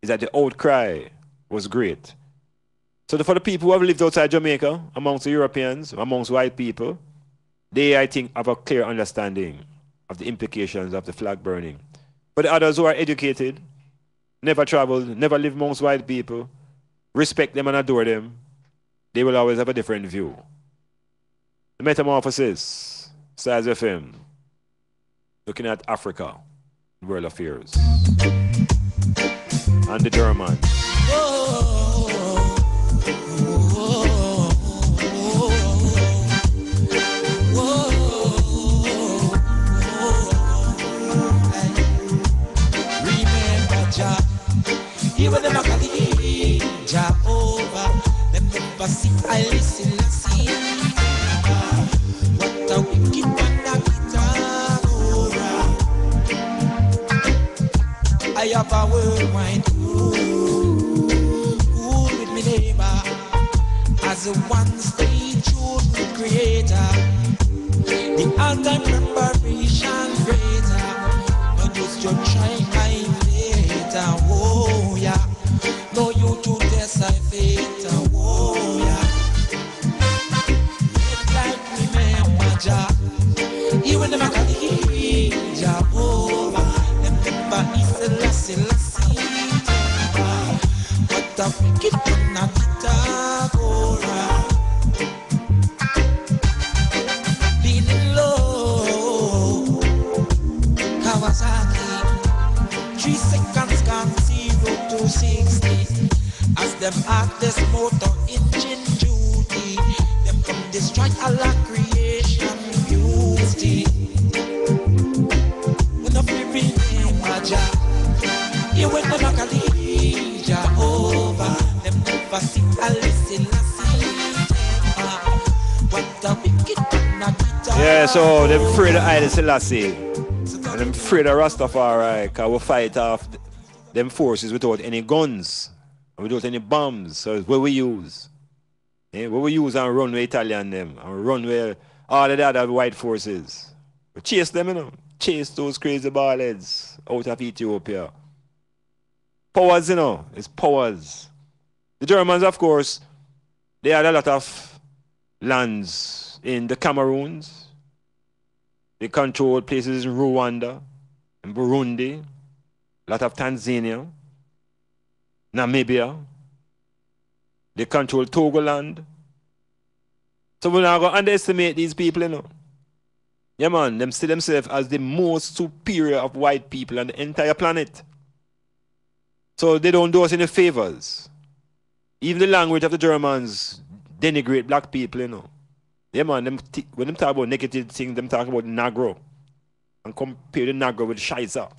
is that the outcry was great. So for the people who have lived outside Jamaica, amongst the Europeans, amongst white people, they, I think, have a clear understanding of the implications of the flag burning. But the others who are educated, never traveled, never lived amongst white people, respect them and adore them, they will always have a different view. The Metamorphosis, Stars FM, looking at Africa, world affairs, and the Germans. Even them a call it Jehovah. Them never see I listen, I see. What a wicked man a guitar. I have a worldwide rule with me neighbor as a one-stage children creator. The all-time preparation greater. No use your try my later. Oh yeah. No you to test I fate. Oh yeah. Like remember Jah. Even the Makali Jehovah. Them never is the last. What a wicked one a guitar. Feeling low. Kawasaki. 3 seconds gone 0 to 60. As them at this motor engine duty, them come destroy all our creation beauty. When a free name Jah, you will never call it Jehovah. Them never see a listen, I see. What a wicked one. Yeah, so they're afraid of Haile Selassie. And I'm afraid of Rastafari, because we fight off them forces without any guns, and without any bombs. So it's what we use. Yeah, what we use and run with Italian them, and run with all of the other white forces. We chase them, you know. Chase those crazy ballheads out of Ethiopia. Powers, you know. It's powers. The Germans, of course, they had a lot of lands in the Cameroons. They controlled places in Rwanda, in Burundi, a lot of Tanzania, Namibia. They control Togoland. So we're not going to underestimate these people, you know. Yeah, man, them see themselves as the most superior of white people on the entire planet. So they don't do us any favors. Even the language of the Germans denigrate black people, you know. Yeah, man, when them talk about negative things, them talk about Negro. And compare the Negro with Shiza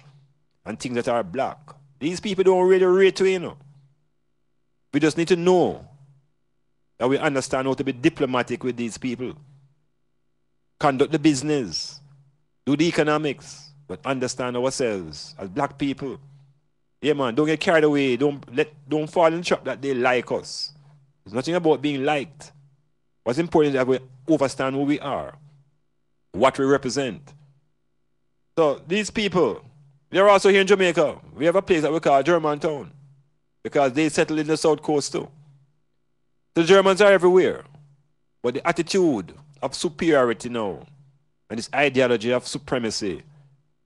and things that are black. These people don't really rate to, you know. We just need to know that we understand how to be diplomatic with these people. Conduct the business. Do the economics. But understand ourselves as black people. Yeah, man, don't get carried away. Don't fall in the trap that they like us. There's nothing about being liked. What's important is that we understand who we are, what we represent. So these people, they're also here in Jamaica. We have a place that we call Germantown because they settle in the South Coast too. The Germans are everywhere. But the attitude of superiority now and this ideology of supremacy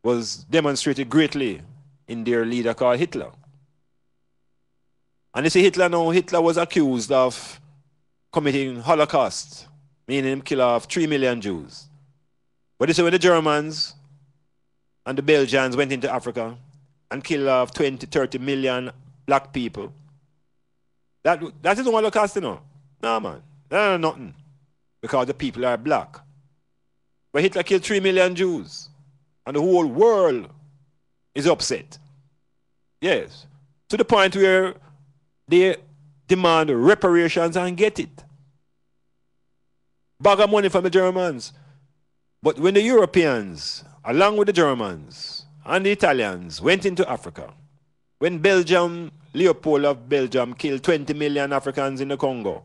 was demonstrated greatly in their leader called Hitler. And you see Hitler now, Hitler was accused of committing Holocaust, meaning him kill off 3 million Jews. But you see when the Germans and the Belgians went into Africa and killed off 20, 30 million black people, that is no Holocaust, you know. No, man. That is nothing. Because the people are black. But Hitler killed 3 million Jews. And the whole world is upset. Yes. To the point where they demand reparations and get it. Bag of money from the Germans. But when the Europeans, along with the Germans and the Italians, went into Africa, when Belgium, Leopold of Belgium killed 20 million Africans in the Congo,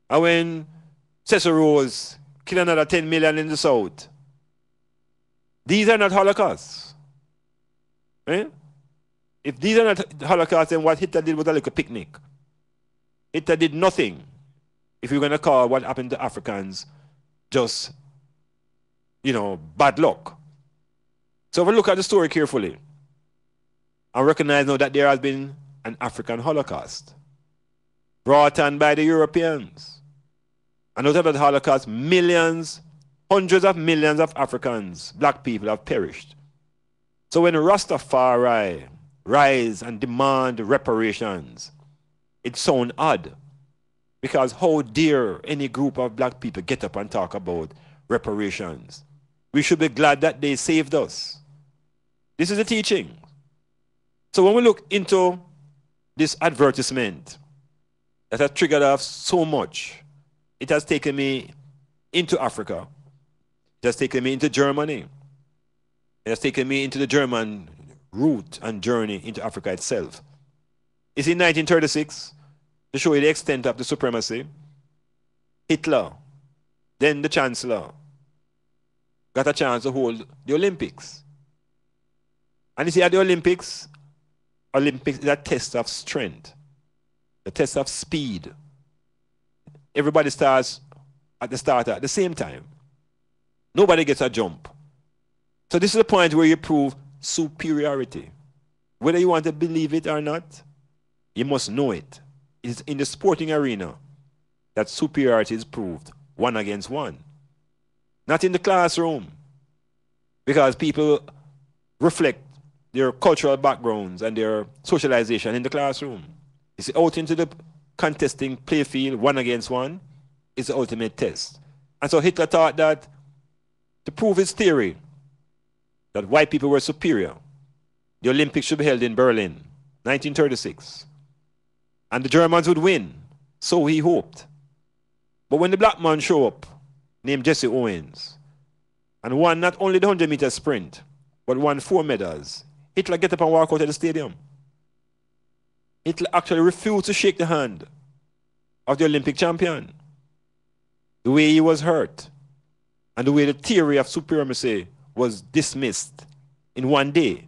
and when Cecil Rose killed another 10 million in the South, these are not Holocausts. Eh? If these are not the Holocaust, then what Hitler did was a little picnic. Hitler did nothing. If you're going to call what happened to Africans just, bad luck. So if we look at the story carefully and recognize now that there has been an African Holocaust brought on by the Europeans. And out of that Holocaust, millions, hundreds of millions of Africans, black people have perished. So when Rastafari rise and demand reparations, it sounds odd. Because how dare any group of black people get up and talk about reparations? We should be glad that they saved us. This is the teaching. So when we look into this advertisement that has triggered off so much, it has taken me into Africa. It has taken me into Germany. It has taken me into the German route and journey into Africa itself. It's in 1936, to show you the extent of the supremacy. Hitler, then the Chancellor, got a chance to hold the Olympics. And you see, at the Olympics is a test of strength, a test of speed. Everybody starts at the start at the same time. Nobody gets a jump. So this is the point where you prove superiority. Whether you want to believe it or not, you must know it. It's in the sporting arena that superiority is proved, one against one. Not in the classroom, because people reflect their cultural backgrounds and their socialization in the classroom. It's out into the contesting play field, one against one, is the ultimate test. And so Hitler thought that to prove his theory that white people were superior, the Olympics should be held in Berlin, 1936. And the Germans would win, so he hoped. But when the black man showed up, named Jesse Owens, and won not only the 100-meter sprint, but won 4 medals, Hitler get up and walk out of the stadium. Hitler actually refused to shake the hand of the Olympic champion. The way he was hurt, and the way the theory of supremacy was dismissed in one day.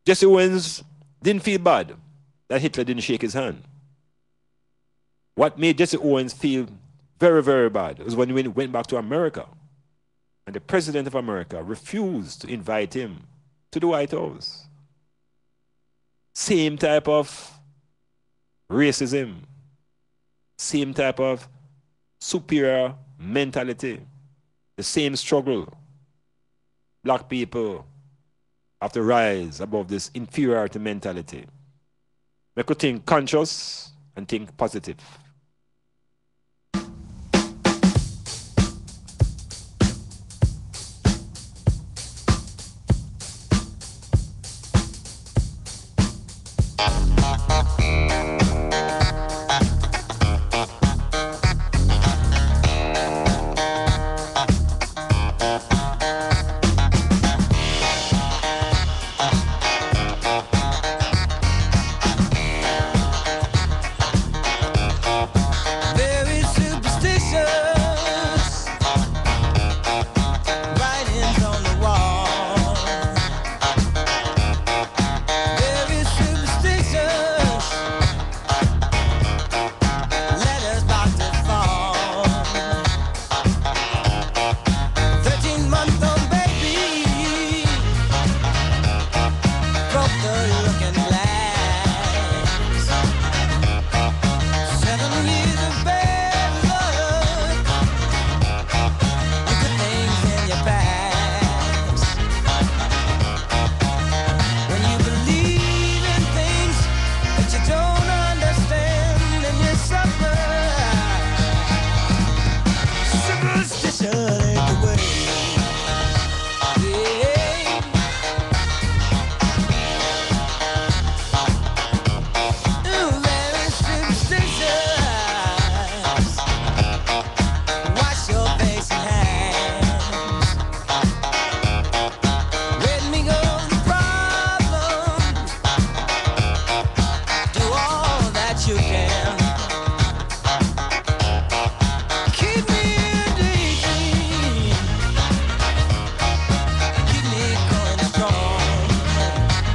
Jesse Owens didn't feel bad that Hitler didn't shake his hand. What made Jesse Owens feel very, very bad was when he went back to America and the president of America refused to invite him to the White House. Same type of racism, same type of superior mentality, the same struggle. Black people have to rise above this inferiority mentality. Make you think conscious and think positive. Very superstitious.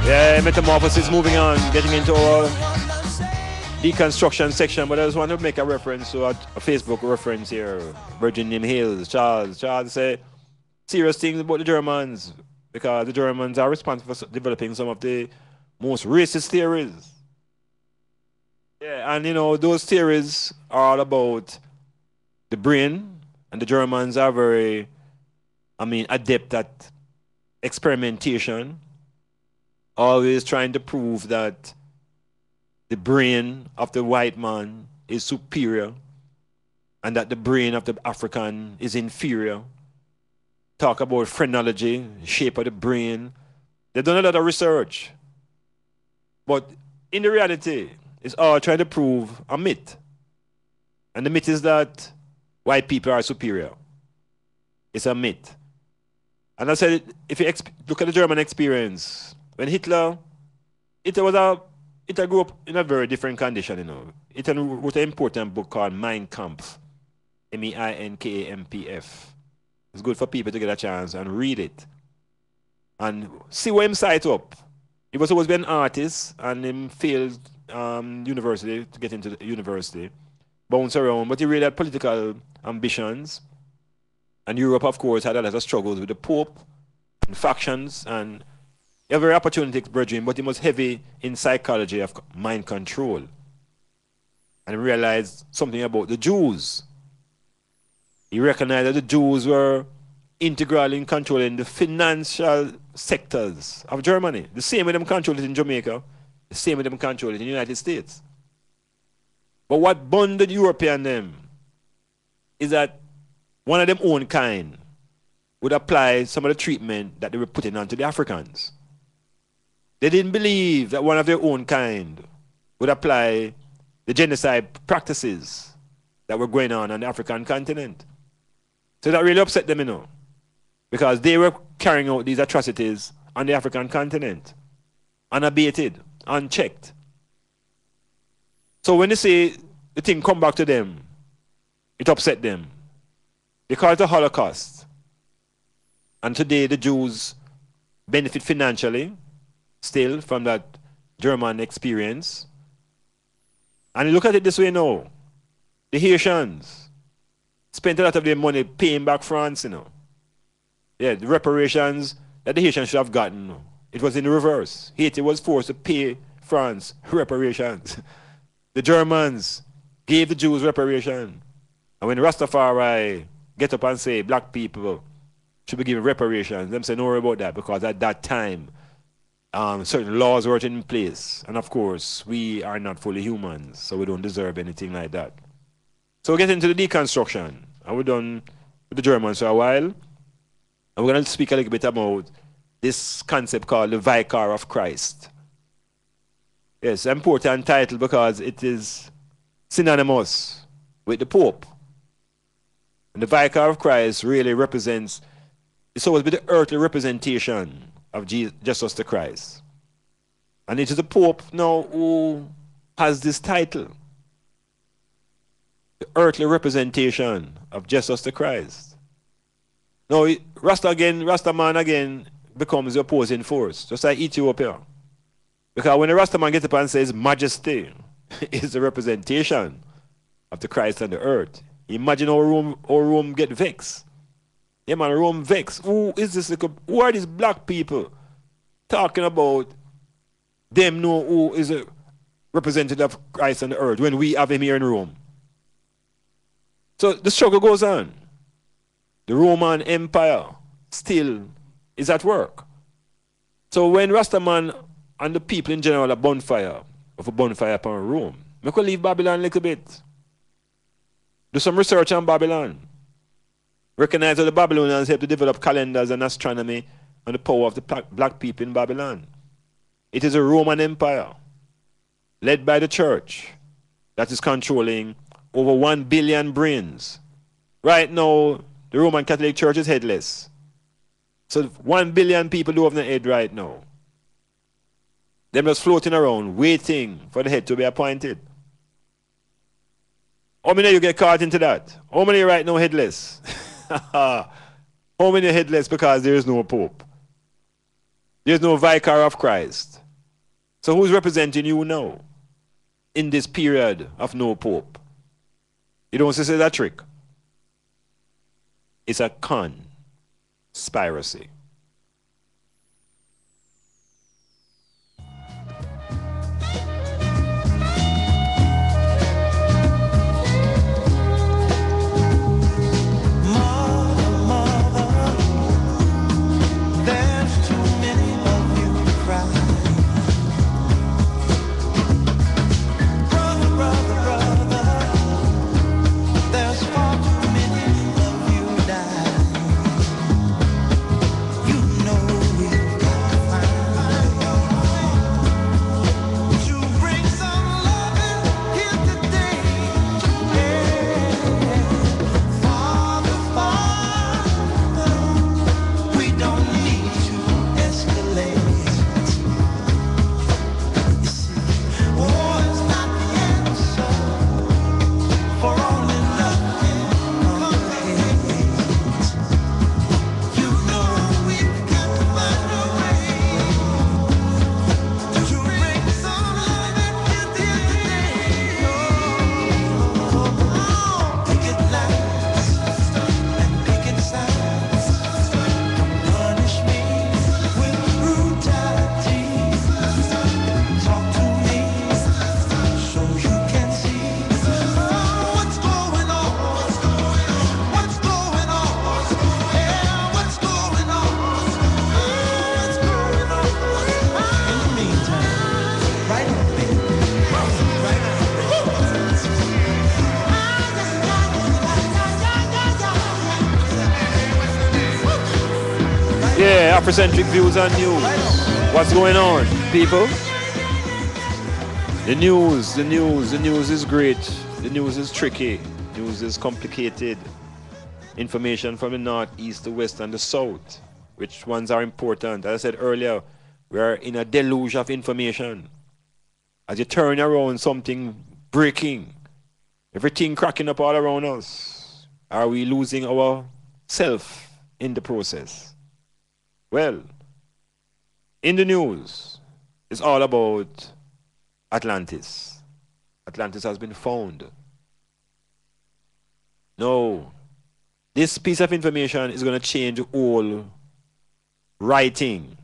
Yeah, Metamorphosis moving on, getting into our deconstruction section, but I just want to make a reference to a Facebook reference here. Virgin name Hills, Charles. Charles say serious things about the Germans because the Germans are responsible for developing some of the most racist theories. Yeah, and you know, those theories are all about the brain, and the Germans are very, adept at experimentation, always trying to prove that the brain of the white man is superior and that the brain of the African is inferior. Talk about phrenology, shape of the brain. They've done a lot of research. But in the reality, it's all trying to prove a myth. And the myth is that white people are superior. It's a myth. And I said, if you look at the German experience, when Hitler grew up in a very different condition, you know. Hitler wrote an important book called Mein Kampf, Meinkampf. It's good for people to get a chance and read it. And see where him sight up. He was always been an artist and him failed university to get into the university. Bounce around, but he really had political ambitions. And Europe, of course, had a lot of struggles with the Pope and factions and every opportunity to bridge him, but he was heavy in psychology of mind control. And he realized something about the Jews. He recognized that the Jews were integral in controlling the financial sectors of Germany. The same way them control it in Jamaica, the same way them control it in the United States. But what bonded European them is that one of them own kind would apply some of the treatment that they were putting onto the Africans. They didn't believe that one of their own kind would apply the genocide practices that were going on the African continent. So that really upset them, you know, because they were carrying out these atrocities on the African continent, unabated, unchecked. So when they say the thing come back to them, it upset them. They call it the Holocaust. And today the Jews benefit financially still from that German experience. And look at it this way now. The Haitians spent a lot of their money paying back France, you know. Yeah, the reparations that the Haitians should have gotten, it was in the reverse. Haiti was forced to pay France reparations. The Germans gave the Jews reparation. And when Rastafari get up and say black people should be given reparations, them say no worry about that because at that time certain laws were in place. And of course, we are not fully humans, so we don't deserve anything like that. So we get into the deconstruction. And we're done with the Germans for a while. And we're going to speak a little bit about this concept called the Vicar of Christ. Yes, important title because it is synonymous with the Pope. And the Vicar of Christ really represents, it's always been the earthly representation of Jesus the Christ. And it is the Pope now who has this title. The earthly representation of Jesus the Christ. Now, Rastaman again becomes the opposing force, just like Ethiopia. Because when the Rastaman gets up and says majesty is the representation of the Christ on the earth, imagine how Rome get vexed. Yeah, man, Rome vexed. Who is this? Who are these black people talking about them know who is a representative of Christ on the earth when we have him here in Rome? So the struggle goes on. The Roman Empire still is at work. So when Rastaman and the people in general are a bonfire upon Rome, we could leave Babylon a little bit. Do some research on Babylon. Recognize that the Babylonians helped to develop calendars and astronomy and the power of the black people in Babylon. It is a Roman Empire led by the church that is controlling over 1 billion brains. Right now, the Roman Catholic Church is headless. So 1 billion people do have the head right now. They're just floating around, waiting for the head to be appointed. How many of you get caught into that? How many right now headless? How many are headless because there is no Pope? There's no vicar of Christ. So who's representing you now in this period of no pope? You don't say that trick. It's a conspiracy. Yeah, Afrocentric views and news. What's going on, people? The news is great. The news is tricky. The news is complicated. Information from the north, east, the west, and the south. Which ones are important? As I said earlier, we are in a deluge of information. As you turn around, something breaking. Everything cracking up all around us. Are we losing our self in the process? Well, in the news, it's all about Atlantis. Atlantis has been found. No, this piece of information is going to change all writing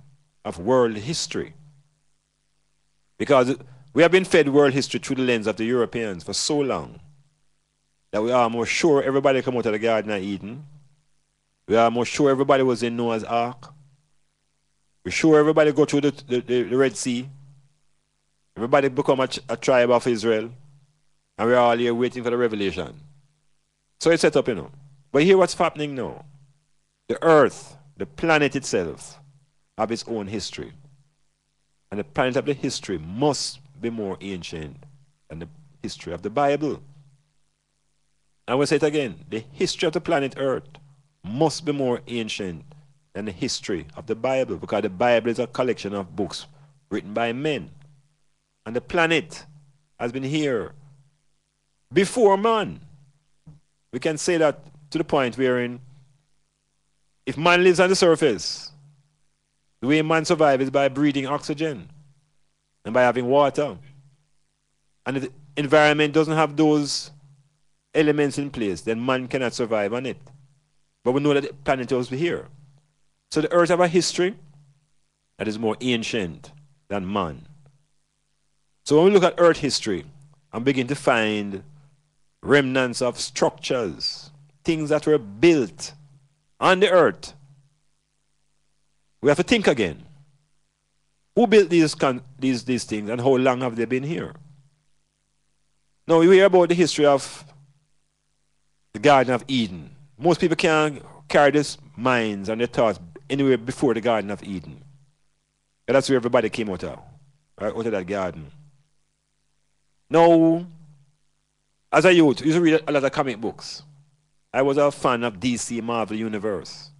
of world history. Because we have been fed world history through the lens of the Europeans for so long that we are more sure everybody come out of the Garden of Eden. We are more sure everybody was in Noah's Ark. We're sure everybody go through the Red Sea. Everybody become a tribe of Israel. And we're all here waiting for the revelation. So it's set up, you know. But here what's happening now. The earth, the planet itself, have its own history. And the planet of the history must be more ancient than the history of the Bible. I will say it again. The history of the planet Earth must be more ancient than the history of the Bible, because the Bible is a collection of books written by men. And the planet has been here before man. We can say that to the point wherein if man lives on the surface, the way man survives is by breathing oxygen and by having water. And if the environment doesn't have those elements in place, then man cannot survive on it. But we know that the planet was here. So the earth have a history that is more ancient than man. So when we look at earth history and begin to find remnants of structures, things that were built on the earth, we have to think again. Who built these things and how long have they been here? Now we hear about the history of the Garden of Eden. Most people can't carry these minds and their thoughts anywhere before the Garden of Eden. And that's where everybody came out of, right, out of that garden. Now, as a youth, I used to read a lot of comic books. I was a fan of DC Marvel Universe.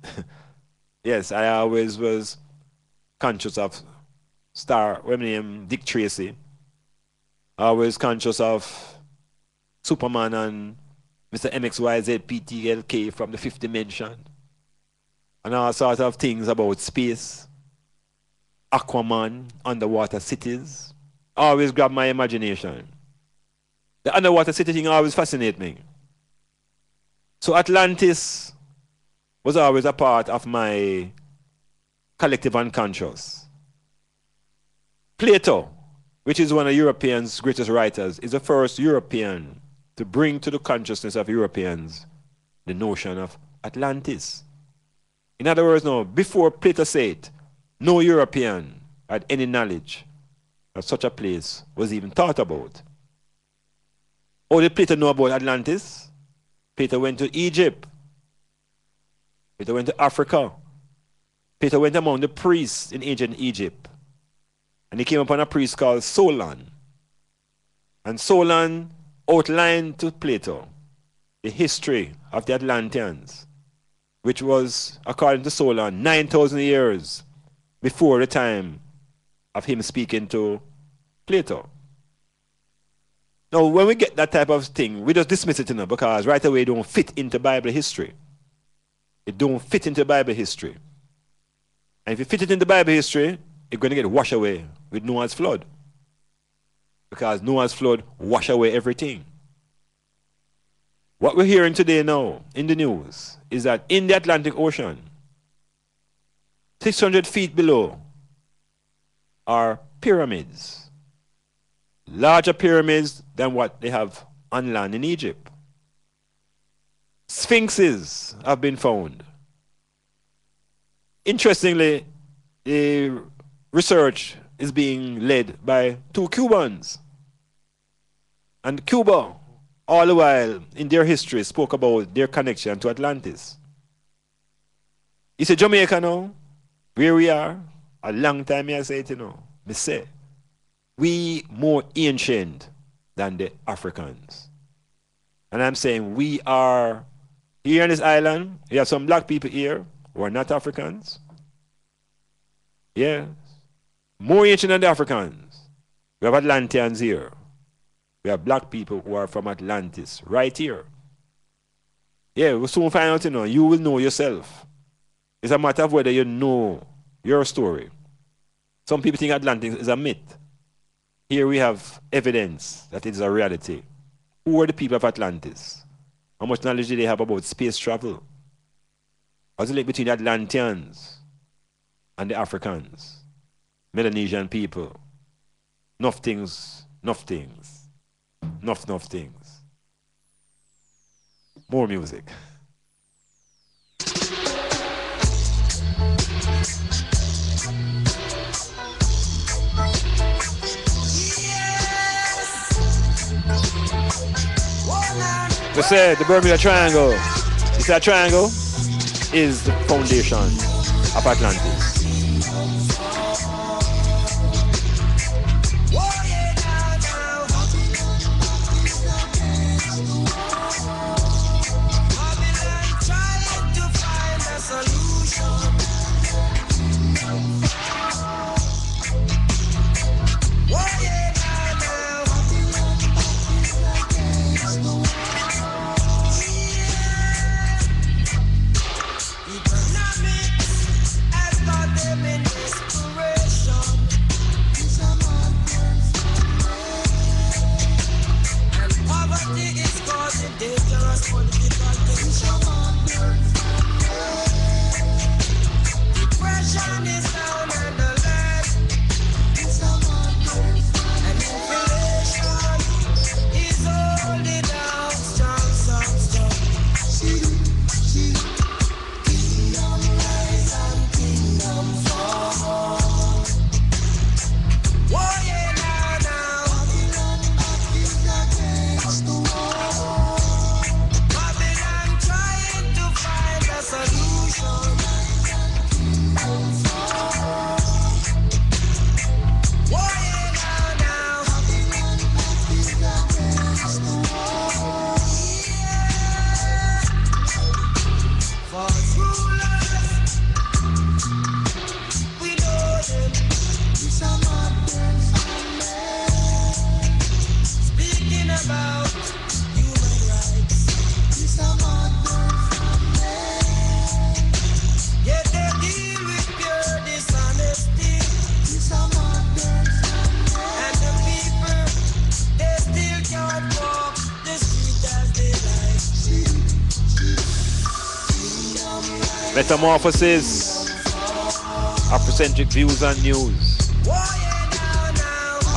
Yes, I always was conscious of Dick Tracy. Always conscious of Superman and Mr. MXYZPTLK from the fifth dimension. And all sorts of things about space. Aquaman, underwater cities, always grab my imagination. The underwater city thing always fascinates me. So Atlantis was always a part of my collective unconscious. Plato, which is one of Europeans' greatest writers, is the first European to bring to the consciousness of Europeans the notion of Atlantis. In other words, no, before Plato said it, no European had any knowledge that such a place was even thought about. How did Plato know about Atlantis? Plato went to Egypt. Plato went to Africa. Plato went among the priests in ancient Egypt. And he came upon a priest called Solon. And Solon outlined to Plato the history of the Atlanteans, which was, according to Solon, 9,000 years before the time of him speaking to Plato. Now, when we get that type of thing, we just dismiss it, because right away it don't fit into Bible history. It don't fit into Bible history. And if you fit it into Bible history, it's going to get washed away with Noah's flood. Because Noah's flood washed away everything. What we're hearing today now in the news is that in the Atlantic Ocean, 600 feet below are pyramids. Larger pyramids than what they have on land in Egypt. Sphinxes have been found. Interestingly, the research is being led by 2 Cubans. And Cuba, all the while in their history, spoke about their connection to Atlantis. You see, Jamaica now, where we are, a long time I say it, me say, we more ancient than the Africans. And I'm saying we are here on this island. We have some black people here who are not Africans. Yes. More ancient than the Africans. We have Atlanteans here. We have black people who are from Atlantis right here. Yeah, we'll soon find out, you will know yourself. It's a matter of whether you know your story. Some people think Atlantis is a myth. Here we have evidence that it is a reality. Who were the people of Atlantis? How much knowledge did they have about space travel? What's the link between the Atlanteans and the Africans? Melanesian people. Enough things. Enough things. More music. They say the Bermuda Triangle. It's a triangle is the foundation of Atlantis. Metamorphosis. Afrocentric views and news.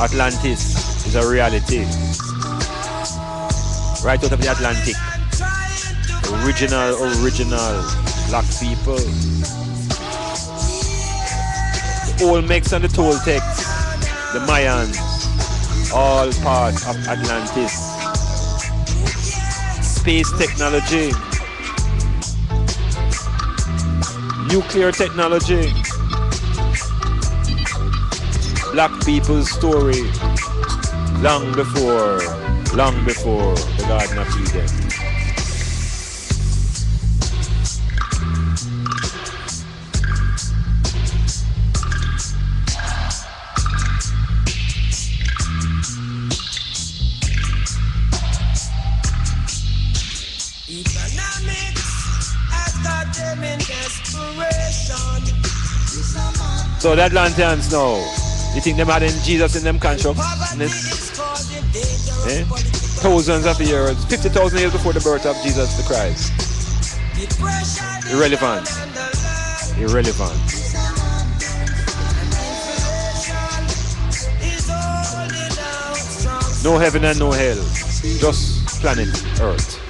Atlantis is a reality. Right out of the Atlantic. Original black people. The Olmecs and the Toltecs, the Mayans, all part of Atlantis. Space technology, nuclear technology, black people's story, long before the Garden of Eden. So the Atlanteans now, you think them had Jesus in them consciousness? Eh? Thousands of years, 50,000 years before the birth of Jesus the Christ. Irrelevant. No heaven and no hell, just planet Earth.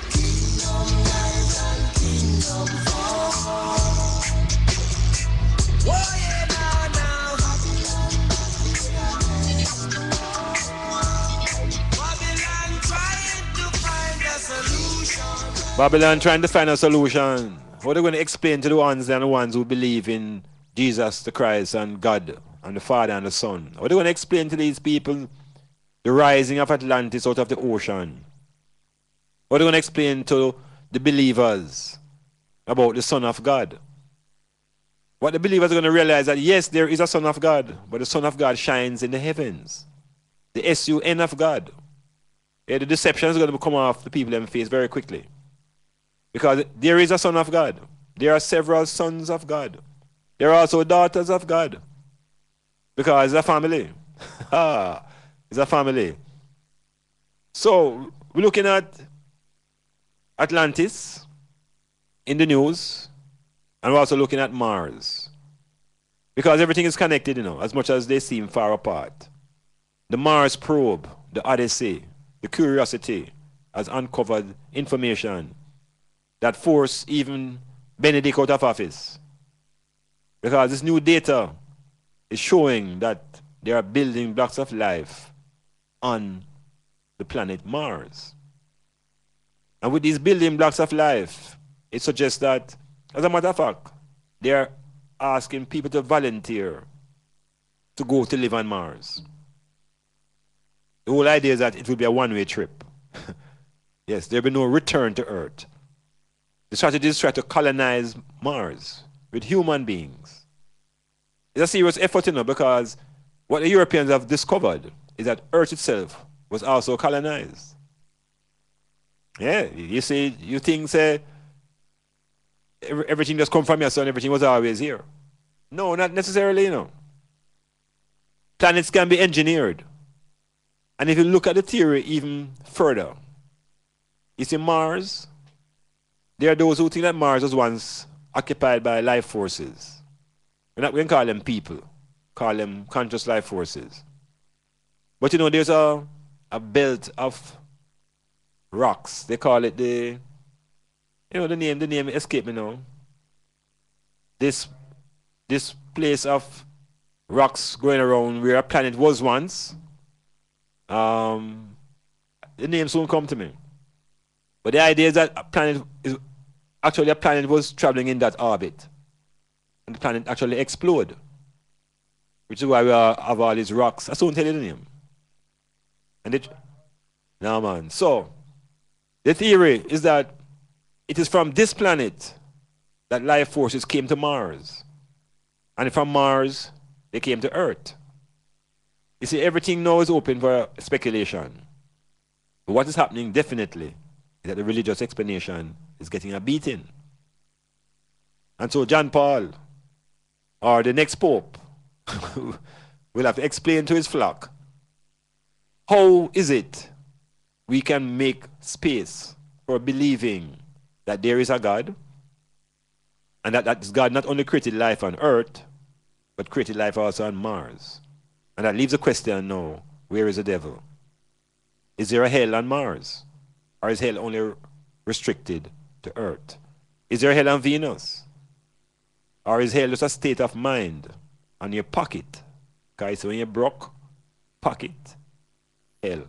Babylon trying to find a solution. What are they going to explain to the ones and the ones who believe in Jesus the Christ and God and the Father and the Son? What are they going to explain to these people the rising of Atlantis out of the ocean? What are they going to explain to the believers about the Son of God? What the believers are going to realize that yes, there is a Son of God, but the Son of God shines in the heavens. The S-U-N of God. Yeah, the deception is going to come off the people in face very quickly. Because there is a Son of God. There are several sons of God. There are also daughters of God. Because it's a family. It's a family. So, we're looking at Atlantis in the news. And we're also looking at Mars. Because everything is connected, as much as they seem far apart. The Mars probe, the Odyssey, the Curiosity has uncovered information that force even Benedict out of office. Because this new data is showing that there are building blocks of life on the planet Mars. And with these building blocks of life, it suggests that, as a matter of fact, they are asking people to volunteer to go to live on Mars. The whole idea is that it will be a one-way trip. Yes, there will be no return to Earth. The strategy is to try to colonize Mars with human beings. It's a serious effort, because what the Europeans have discovered is that Earth itself was also colonized. Yeah, you see, you think, say, everything just come from your sun, everything was always here. No, not necessarily, Planets can be engineered. And if you look at the theory even further, you see Mars, there are those who think that Mars was once occupied by life forces. We're not going to call them people, call them conscious life forces. But there's a belt of rocks. They call it the name escaped me now. This place of rocks going around where a planet was once. The name soon come to me. But the idea is that a planet was traveling in that orbit. And the planet actually exploded. Which is why we have all these rocks. I soon tell you the name. No, man. So, the theory is that it is from this planet that life forces came to Mars. And from Mars, they came to Earth. You see, everything now is open for speculation. But what is happening definitely is that the religious explanation is getting a beating. And so John Paul, or the next Pope, will have to explain to his flock, how is it we can make space for believing that there is a God, And that God not only created life on earth, but created life also on Mars. And that leaves a question now, where is the devil? Is there a hell on Mars? Or is hell only restricted to earth? Is there a hell on Venus? Or is hell just a state of mind on your pocket? Guys, so when you're broke, pocket, hell.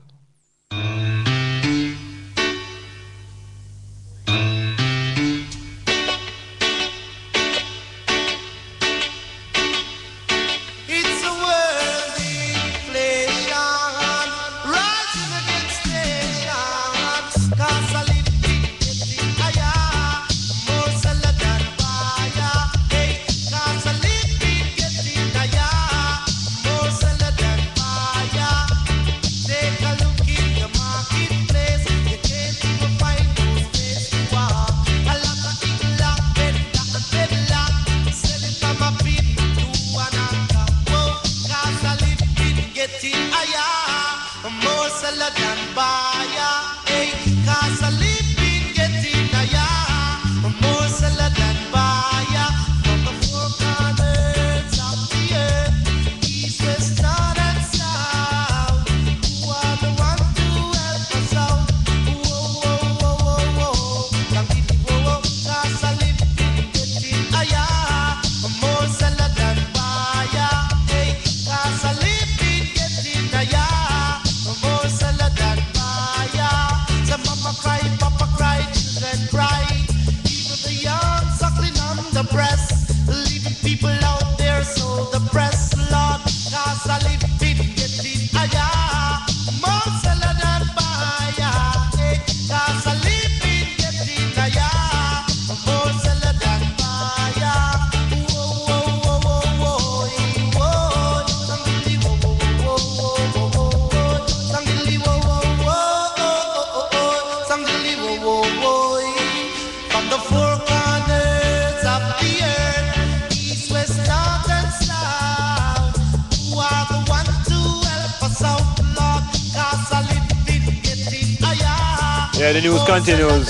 Yeah, the news continues.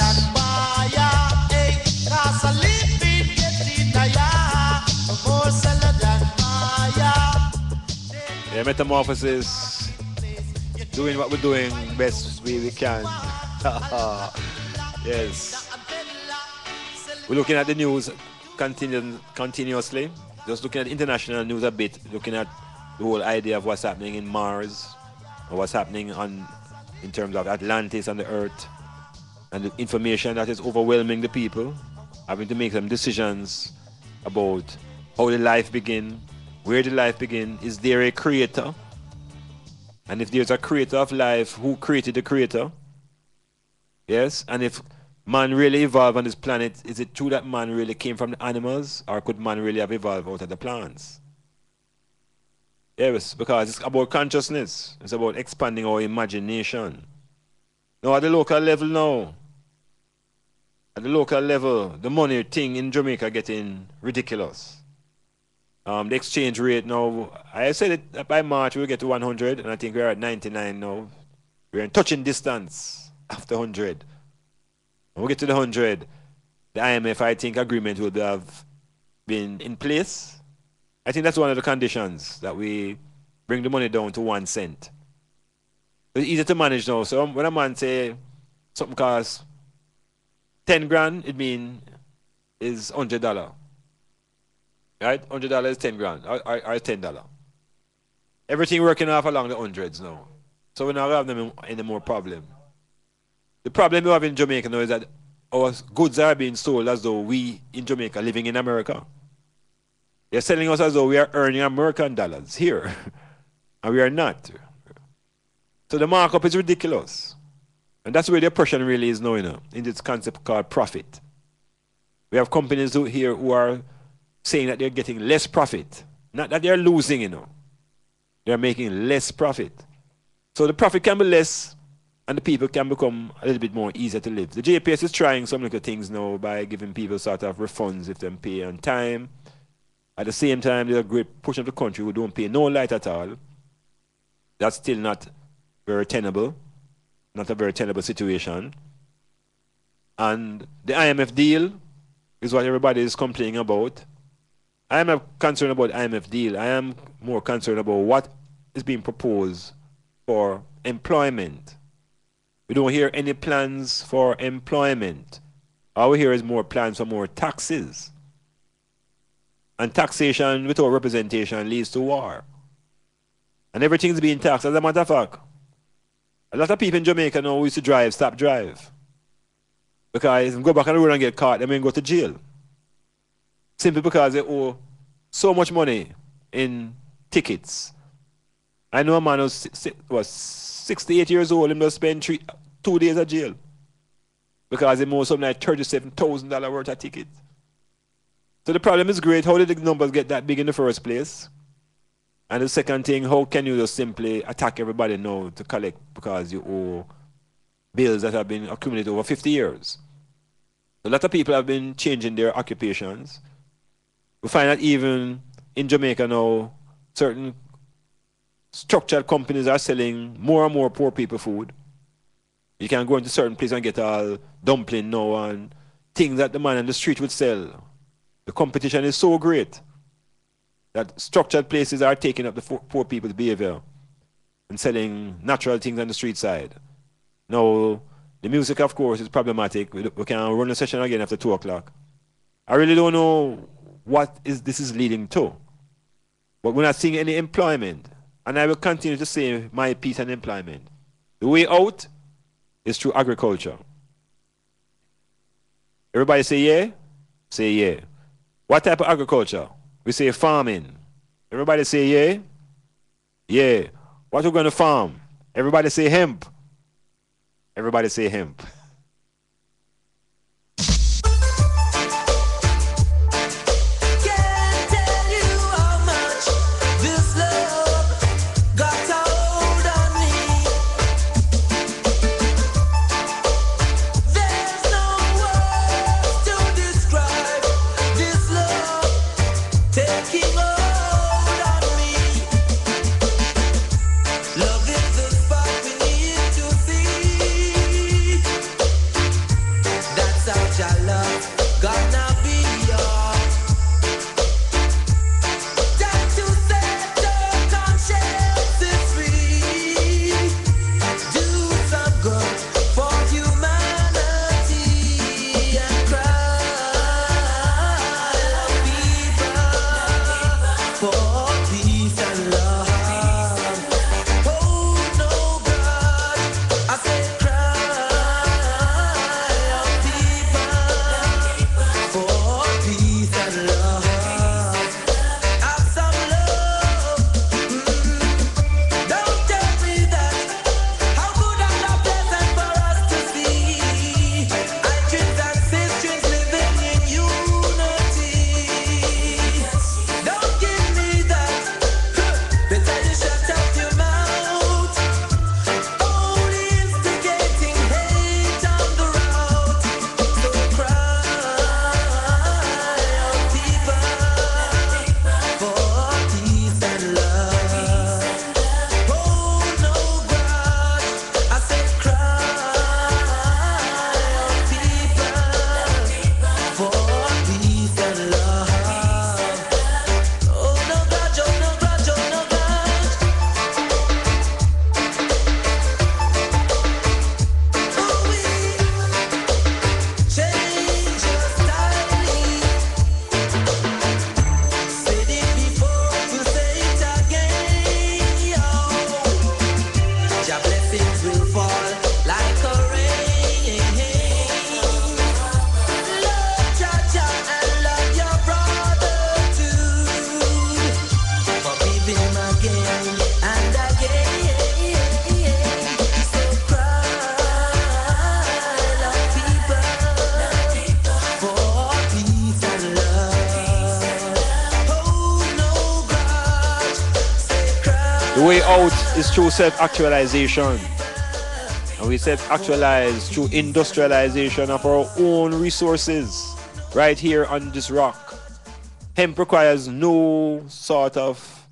Yeah, Metamorphosis. Doing what we're doing best way we can. Yes. We're looking at the news continuously. Just looking at international news a bit. Looking at the whole idea of what's happening in Mars. Or what's happening in terms of Atlantis and the Earth. And the information that is overwhelming the people, having to make some decisions about how the life begin, where the life begin. Is there a creator? And if there's a creator of life, who created the creator? Yes, and if man really evolved on this planet, is it true that man really came from the animals, or could man really have evolved out of the plants? Yes, because it's about consciousness. It's about expanding our imagination. Now, at the local level now, the money thing in Jamaica getting ridiculous. The exchange rate now, I said it that by March we'll get to 100, and I think we're at 99 now. We're in touching distance after 100. When we get to the 100, the IMF, I think, agreement would have been in place. I think that's one of the conditions, that we bring the money down to 1 cent. It's easy to manage now. So when a man say something costs 10 grand, it means is $100. Right? $100 is 10 grand, or $10. Everything working off along the hundreds now. So we're not having any more problem. The problem we have in Jamaica now is that our goods are being sold as though we in Jamaica living in America. They're selling us as though we are earning American dollars here. And we are not. So the markup is ridiculous. And that's where the oppression really is now, in this concept called profit. We have companies here who are saying that they're getting less profit. Not that they're losing, They're making less profit. So the profit can be less, and the people can become a little bit more easier to live. The JPS is trying some little things now by giving people sort of refunds if they pay on time. At the same time, there's a great portion of the country who don't pay no light at all. That's still not very tenable, not a very tenable situation. And the IMF deal is what everybody is complaining about. I am not concerned about IMF deal. I am more concerned about what is being proposed for employment. We don't hear any plans for employment. All we hear is more plans for more taxes. And taxation without representation leads to war. And everything's being taxed. As a matter of fact, a lot of people in Jamaica now who used to drive, stop drive. Because if they go back on the road and get caught, they may go to jail. Simply because they owe so much money in tickets. I know a man who was 68 years old and just spent 2 days at jail. Because he owed something like $37,000 worth of tickets. So the problem is great. How did the numbers get that big in the first place? And the second thing, how can you just simply attack everybody now to collect because you owe bills that have been accumulated over 50 years? A lot of people have been changing their occupations. We find that even in Jamaica now, certain structured companies are selling more and more poor people food. You can go into certain places and get all dumpling now and things that the man on the street would sell. The competition is so great that structured places are taking up the poor people's behavior and selling natural things on the street side. Now, the music, of course, is problematic. We can run a session again after 2 o'clock. I really don't know what this is leading to. But we're not seeing any employment. And I will continue to say my piece on employment. The way out is through agriculture. Everybody say yeah? Say yeah. What type of agriculture? We say farming. Everybody say yeah? Yeah. What we're going to farm? Everybody say hemp. Everybody say hemp. The way out is through self-actualization. And we self-actualize through industrialization of our own resources right here on this rock. Hemp requires no sort of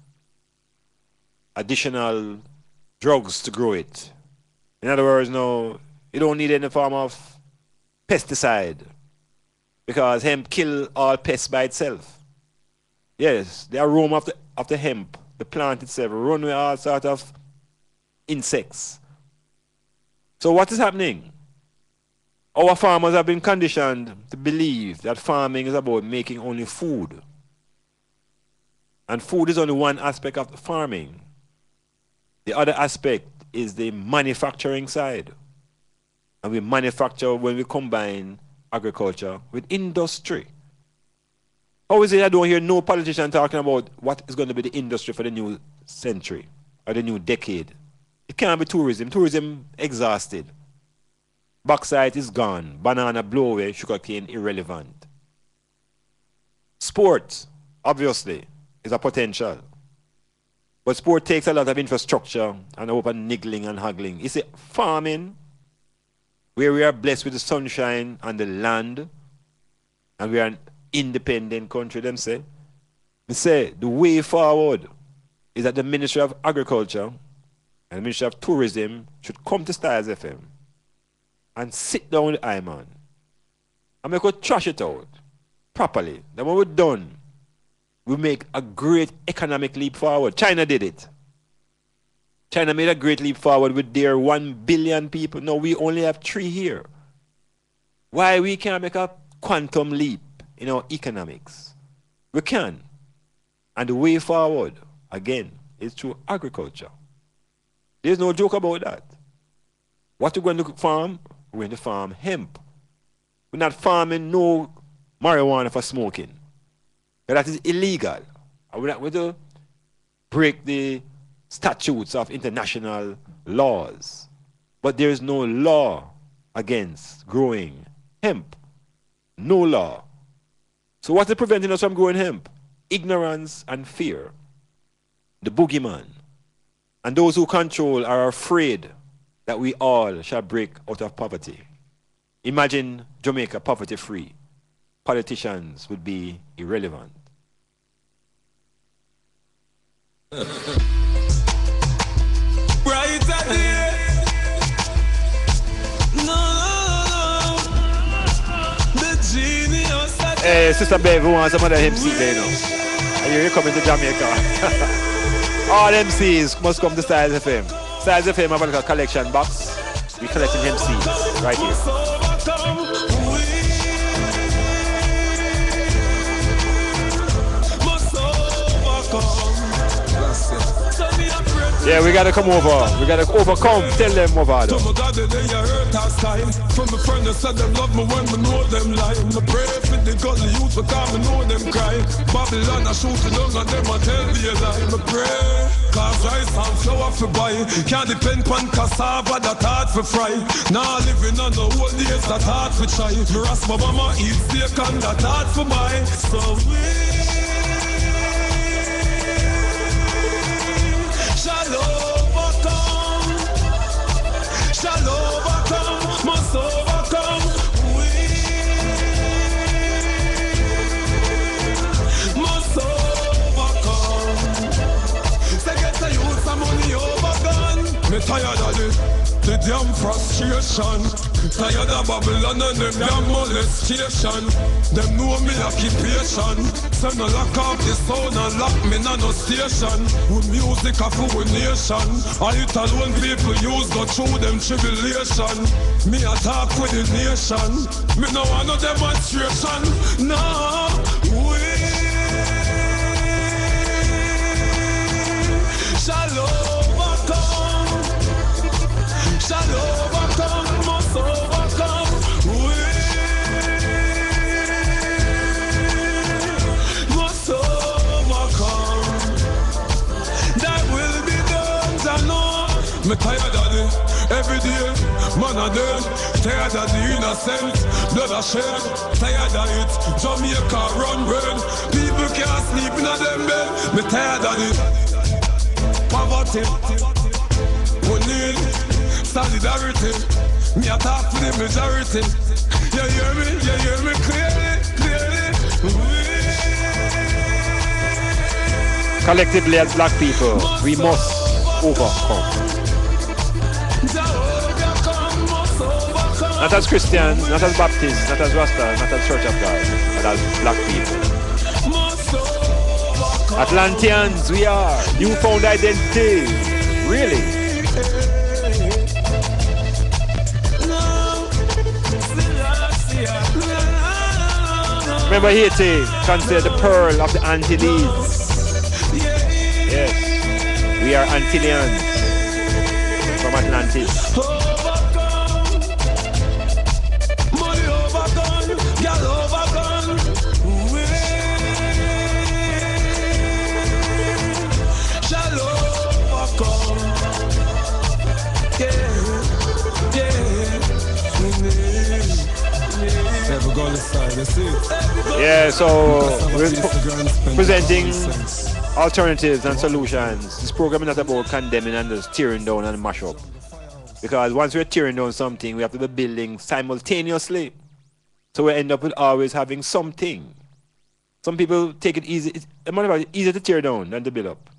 additional drugs to grow it. In other words, no, you don't need any form of pesticide. because hemp kill all pests by itself. Yes, the aroma of the hemp, the plant itself, run with all sort of insects. So what is happening? Our farmers have been conditioned to believe that farming is about making only food. And food is only one aspect of the farming. The other aspect is the manufacturing side. And we manufacture when we combine agriculture with industry. How is it I don't hear no politician talking about what is going to be the industry for the new century or the new decade? It can't be tourism. Tourism exhausted. Bauxite is gone. Banana blow away. Sugarcane irrelevant. Sport, obviously, is a potential. But sport takes a lot of infrastructure and open niggling and haggling. You see, farming, where we are blessed with the sunshine and the land, and we are an independent country, them say. They say the way forward is that the Ministry of Agriculture and the Ministry of Tourism should come to Styles FM and sit down with Iman and make us trash it out properly. Then when we're done, we make a great economic leap forward. China did it. China made a great leap forward with their 1 billion people. No, we only have 3 here. Why we can't make a quantum leap in our economics? We can. And the way forward, again, is through agriculture. There's no joke about that. What we're going to farm? We're going to farm hemp. We're not farming no marijuana for smoking. That is illegal. And we're not going to break the statutes of international laws. But there is no law against growing hemp. No law. So what is preventing us from growing hemp? Ignorance and fear. The boogeyman. And those who control are afraid that we all shall break out of poverty. Imagine Jamaica poverty-free. Politicians would be irrelevant. Right at the end. No. The genius. Hey, Sister Bev, who wants some other MC there now? Are you coming to Jamaica? All MCs must come to Styles FM. Styles FM have a little collection box. We're collecting MCs right here. Yeah, we gotta come over. We gotta overcome. Tell them over there. From the furnace, said them love me when we know them lie. I pray for the gully youth because we know them cry. Babylon, I shoot the down and them I tell me a lie. I pray, cause rice and flour for buy. Can't depend on cassava that hard for fry. Now living on the old days that hard for try. Me ras my mama eat steak and that hard for buy. So we shall overcome, must overcome. We must overcome. Say get the youth some money overgone. Me tired of the damn frustration. Tired of Babylon and them damn molestation. Them know me occupation. So no lock up the sound and lock me in no station. With music of our nation. All it alone people use go through them tribulation. Me attack with the nation. Me no want no demonstration. No, we shall overcome. Shall overcome. Must overcome. We must overcome. That will be done. I know. Me tired of it. Every day, man a dead. Tired of the innocent. Blood a shed. Tired of it. Jamaica run red. People can't sleep in a them bed. Me tired of it. Poverty. We need solidarity. Me a talk to the majority. You hear me? You hear me clearly? Collectively as black people, we must overcome. Overcome, must overcome. Not as Christians, not as Baptists, not as Rasta, not as Church of God, but as black people. Atlanteans, we are. Newfound identity. Really? Remember Haiti, considered the pearl of the Antilles. Yes, we are Antillians from Atlantis. Yeah, so we're presenting alternatives and solutions. This program is not about condemning and just tearing down and mash up. Because once we're tearing down something, we have to be building simultaneously. So we end up with always having something. Some people take it easy. It's easier to tear down than to build up.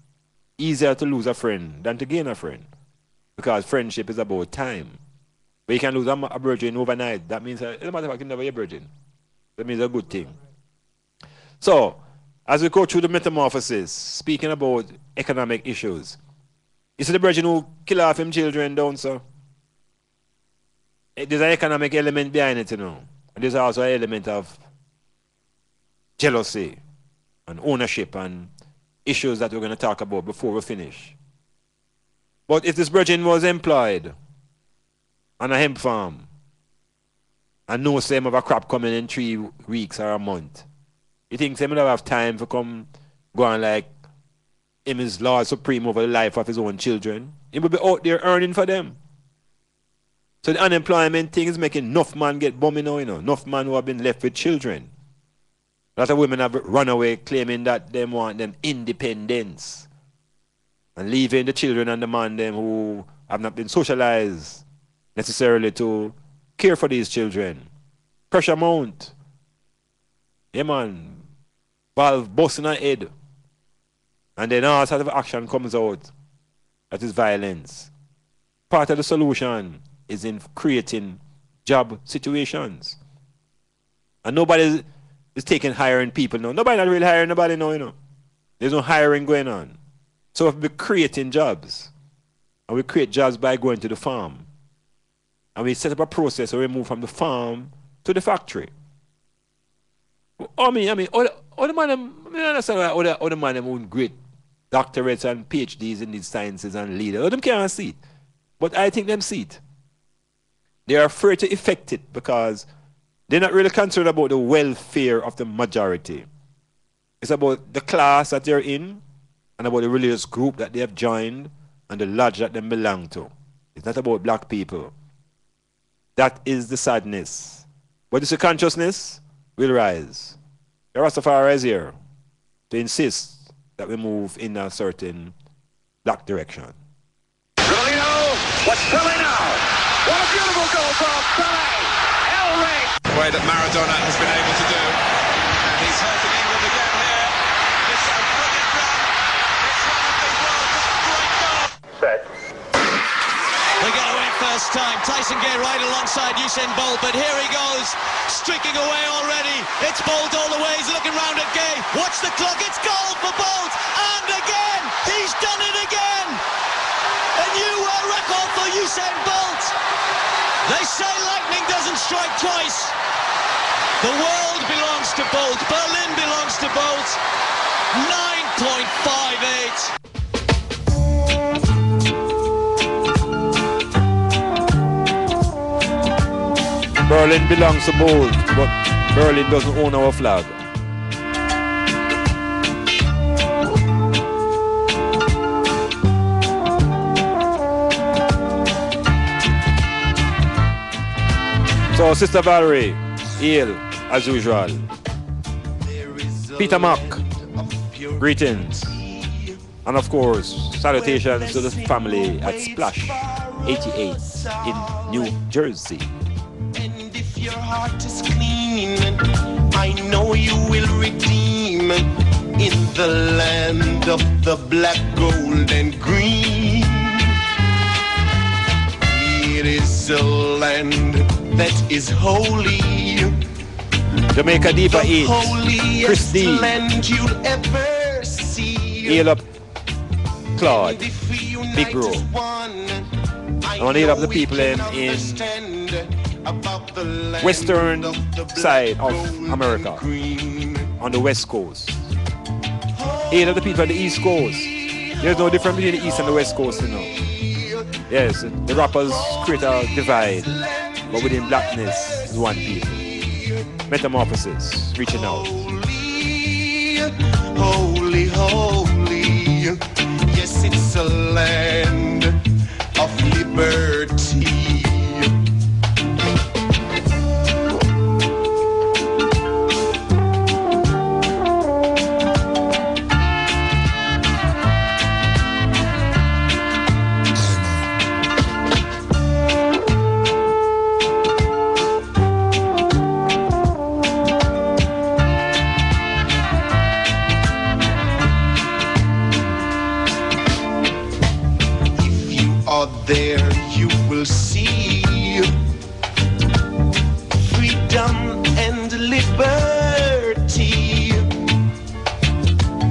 Easier to lose a friend than to gain a friend. Because friendship is about time. But you can lose a virgin overnight. That means, as a matter of fact, you never be a virgin. That means a good thing. So, as we go through the metamorphosis, speaking about economic issues, you see the virgin who kill off him children down, so there's an economic element behind it, you know. And there's also an element of jealousy and ownership and issues that we're going to talk about before we finish. But if this virgin was employed on a hemp farm and no same of a crop coming in 3 weeks or a month, you think he would have time to come go on like him is Lord Supreme over the life of his own children? He would be out there earning for them. So the unemployment thing is making enough man get bummy now, you know. Enough man who have been left with children. A lot of women have run away claiming that they want them independence and leaving the children and the man them who have not been socialized necessarily to care for these children. Pressure mount. Yeah, man. Valve busting her head. And then all sort of action comes out. That is violence. Part of the solution is in creating job situations. And nobody is taking hiring people now. Nobody not really hiring nobody now, you know. There's no hiring going on. So if we're creating jobs, and we create jobs by going to the farm, and we set up a process where we move from the farm to the factory. All the man, I understand why all the man who great doctorates and PhDs in these sciences and leaders, all them can't see it. But I think them see it. They are afraid to effect it because they're not really concerned about the welfare of the majority. It's about the class that they're in and about the religious group that they have joined and the lodge that they belong to. It's not about black people. That is the sadness. But it's a consciousness will rise. The Rastafari is here to insist that we move in a certain black direction. Rolino, what's Pele now? What a beautiful goal from Pele! El Rey! The way that Maradona has been able to do. And he's hurting England again here. It's a brilliant run. It's one of the World Cup great goals. Set. They get away first time. Tyson Gay right alongside Usain Bolt, but here he goes, streaking away already. It's Bolt all the way. He's looking round at Gay. Watch the clock. It's goal for Bolt, and again he's done it again. A new world record for Usain Bolt. They say lightning doesn't strike twice. The world belongs to Bolt. Berlin belongs to Bolt. 9.58. Berlin belongs to Bolt, but Berlin doesn't own our flag. So, Sister Valerie, hail as usual. Peter Mack, greetings. And of course, salutations to the family at Splash 88 in New Jersey. And if your heart is clean, I know you will redeem in the land of the black, gold, and green. It is a land that is holy. Jamaica Deeper Eats, Chris D, Land you'll ever see. Hail up Claude, Big Bro. I want to heal up the people in western side of America, on the west coast. Heal up the people on the east coast. There's no difference between the east and the west coast, you know. Yes, the rappers create a divide, but within blackness is one people. Metamorphosis, reaching out. Holy, holy, yes, it's a land of liberty. There you will see freedom and liberty.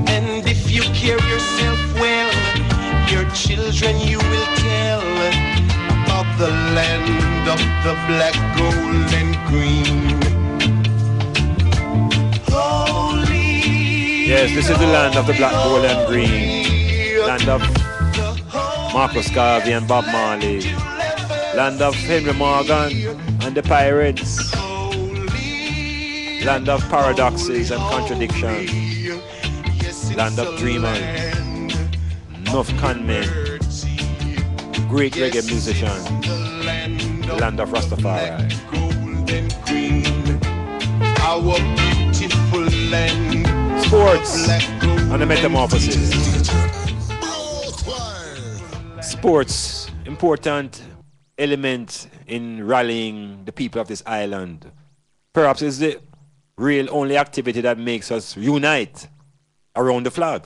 And if you carry yourself well, your children you will tell about the land of the black, gold, and green. Holy, yes, this is the land of the black, gold, and green. Land of Marcus Garvey and Bob Marley. Land of Henry Morgan and the Pirates. Land of paradoxes and contradictions. Land of dreamers. Enough conmen. Great reggae musicians. The land of Rastafari. Our beautiful land. Sports and the Metamorphosis. Sports, important element in rallying the people of this island. Perhaps is the real only activity that makes us unite around the flag.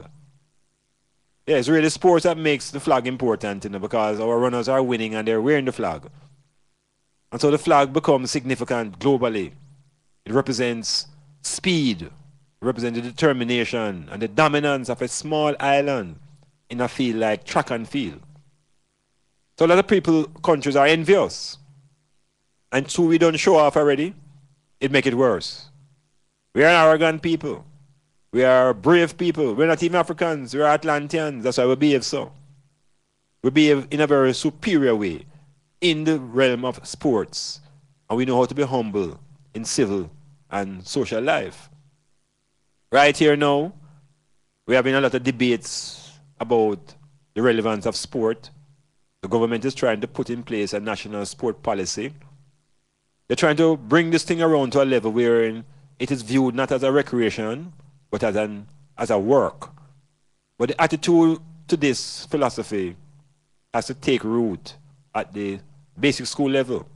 Yeah, it's really sports that makes the flag important, you know, because our runners are winning and they're wearing the flag. And so the flag becomes significant globally. It represents speed, it represents the determination and the dominance of a small island in a field like track and field. So a lot of people, countries are envious. And so we don't show off already, it make it worse. We are arrogant people. We are brave people. We're not even Africans, we're Atlanteans. That's why we behave so. We behave in a very superior way in the realm of sports. And we know how to be humble in civil and social life. Right here now, we have been a lot of debates about the relevance of sport. The government is trying to put in place a national sport policy. They're trying to bring this thing around to a level where it is viewed not as a recreation, but as a work. But the attitude to this philosophy has to take root at the basic school level.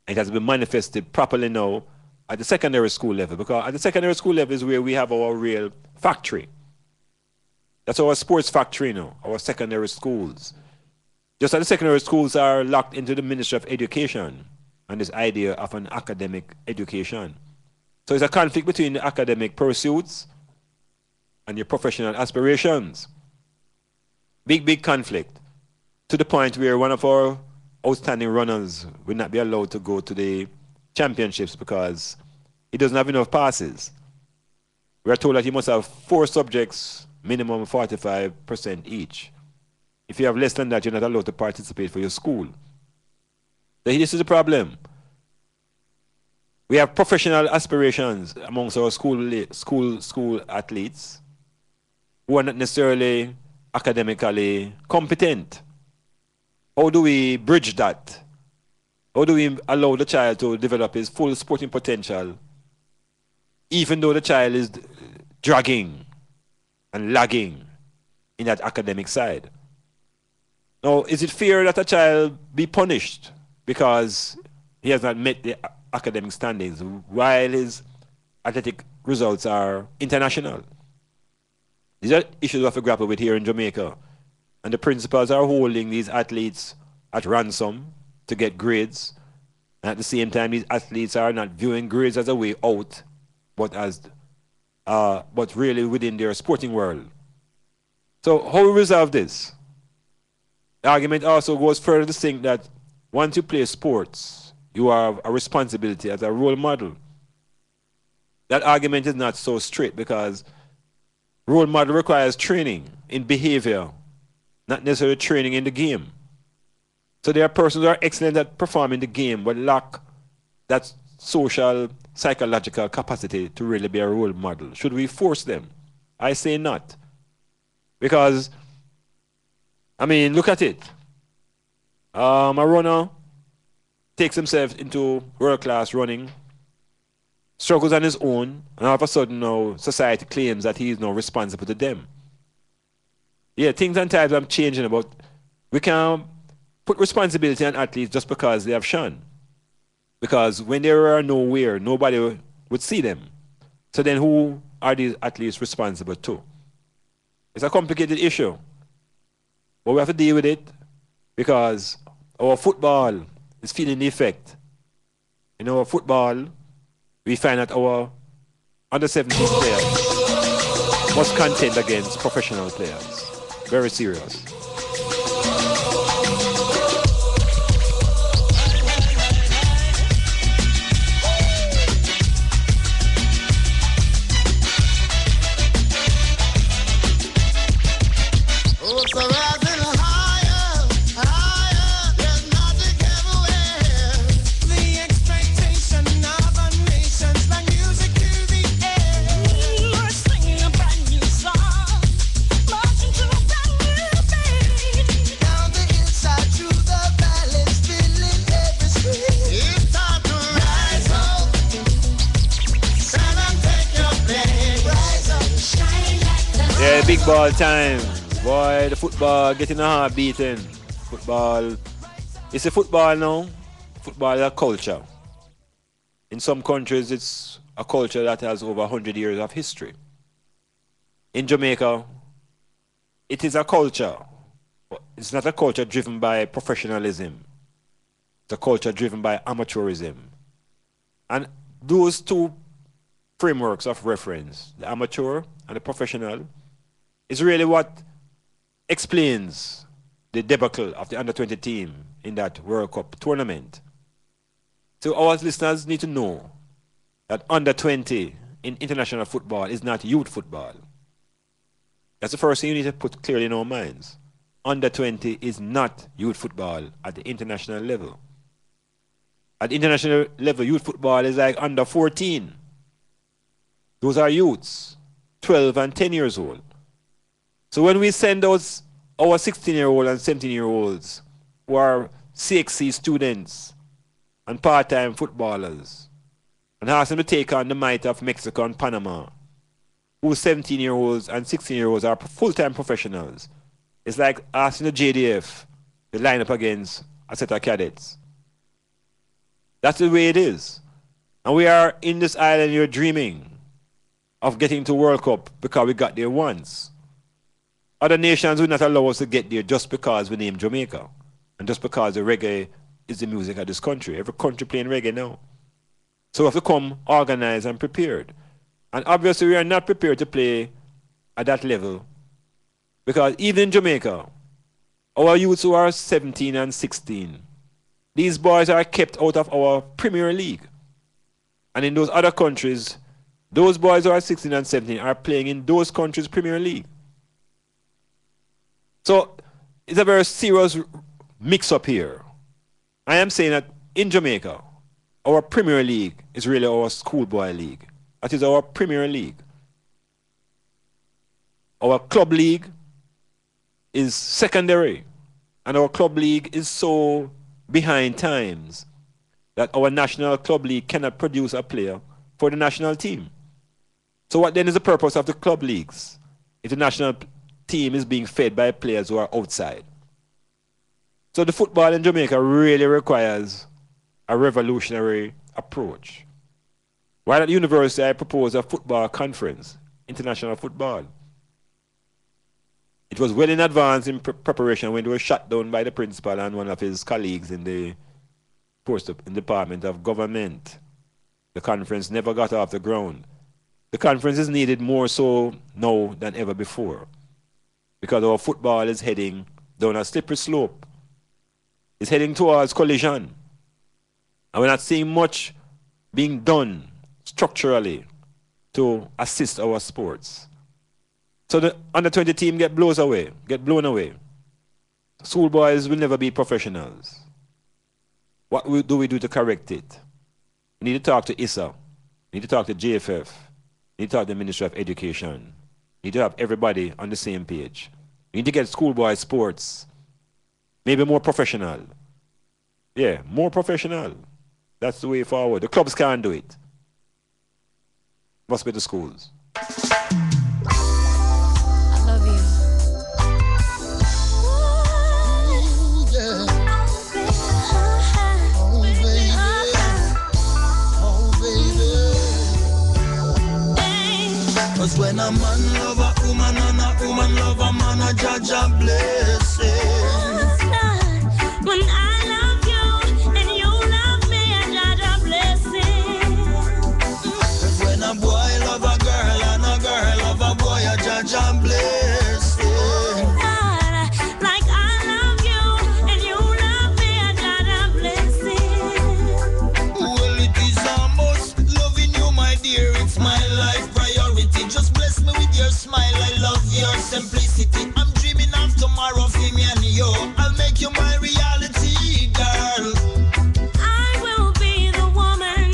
It has been manifested properly now at the secondary school level, because at the secondary school level is where we have our real factory. That's our sports factory now, our secondary schools. Just as the secondary schools are locked into the Ministry of Education and this idea of an academic education. So it's a conflict between the academic pursuits and your professional aspirations. Big, big conflict, to the point where one of our outstanding runners will not be allowed to go to the championships because he doesn't have enough passes. We are told that he must have 4 subjects, minimum 45% each. If you have less than that, you're not allowed to participate for your school. So this is the problem. We have professional aspirations amongst our school athletes who are not necessarily academically competent. How do we bridge that? How do we allow the child to develop his full sporting potential, even though the child is dragging and lagging in that academic side? Now, is it fair that a child be punished because he has not met the academic standings while his athletic results are international? These are issues we have to grapple with here in Jamaica. And the principals are holding these athletes at ransom to get grades. And at the same time, these athletes are not viewing grades as a way out, but as but really within their sporting world. So how we resolve this? The argument also goes further to think that once you play sports, you have a responsibility as a role model. That argument is not so straight because role model requires training in behavior, not necessarily training in the game. So there are persons who are excellent at performing the game but lack that social, psychological capacity to really be a role model. Should we force them? I say not. Because, I mean, look at it. A runner takes himself into world-class running, struggles on his own, and all of a sudden now society claims that he is now responsible to them. Yeah, things and times are changing, but we can't put responsibility on athletes just because they have shone. Because when they were nowhere, nobody would see them. So then who are these athletes responsible to? It's a complicated issue. But we have to deal with it because our football is feeling the effect. In our football, we find that our under-17 players must contend against professional players. Very serious. Yeah, big ball time. Boy, the football getting a heart beating. Football. It's a football now. Football is a culture. In some countries, it's a culture that has over 100 years of history. In Jamaica, it is a culture. It's not a culture driven by professionalism. It's a culture driven by amateurism. And those two frameworks of reference, the amateur and the professional, is really what explains the debacle of the under-20 team in that World Cup tournament. So our listeners need to know that under-20 in international football is not youth football. That's the first thing you need to put clearly in our minds. Under-20 is not youth football at the international level. At the international level, youth football is like under-14. Those are youths, 12 and 10 years old. So when we send those our 16-year-old and 17-year-olds who are CXC students and part-time footballers and ask them to take on the might of Mexico and Panama, whose 17-year-olds and 16-year-olds are full-time professionals, it's like asking the JDF to line up against a set of cadets. That's the way it is. And we are in this island here dreaming of getting to World Cup because we got there once. Other nations will not allow us to get there just because we name Jamaica and just because the reggae is the music of this country. Every country playing reggae now. So we have to come organized and prepared. And obviously we are not prepared to play at that level because even in Jamaica, our youths who are 17 and 16, these boys are kept out of our Premier League. And in those other countries, those boys who are 16 and 17 are playing in those countries' Premier League. So it's a very serious mix-up here. I am saying that in Jamaica, our Premier League is really our schoolboy league. That is our Premier League. Our club league is secondary. And our club league is so behind times that our national club league cannot produce a player for the national team. So what then is the purpose of the club leagues if the national team is being fed by players who are outside? So the football in Jamaica really requires a revolutionary approach. While at university I proposed a football conference, international football. It was well in advance in preparation when it was shut down by the principal and one of his colleagues in the post in the Department of Government. The conference never got off the ground. The conference is needed more so now than ever before because our football is heading down a slippery slope. It's heading towards collision. And we're not seeing much being done structurally to assist our sports. So the under-20 team get blown away. Schoolboys will never be professionals. What do we do to correct it? We need to talk to ISA. We need to talk to JFF. We need to talk to the Ministry of Education. We need to have everybody on the same page. We need to get schoolboy sports maybe more professional. Yeah, more professional. That's the way forward. The clubs can't do it. Must be the schools. I love you. Cause when a man love a woman and a woman love a man, a judge a blessing. When I love you and you love me, I judge a blessing. Cause when a boy love a girl and a girl love a boy, a judge a blessing. Like I love you and you love me, I judge a blessing. Well, it is a must. Loving you, my dear, it's my life priority. Just bless me with your smile. I love your simplicity. I'm dreaming of tomorrow for me and you. I'll make you my reality, girl. I will be the woman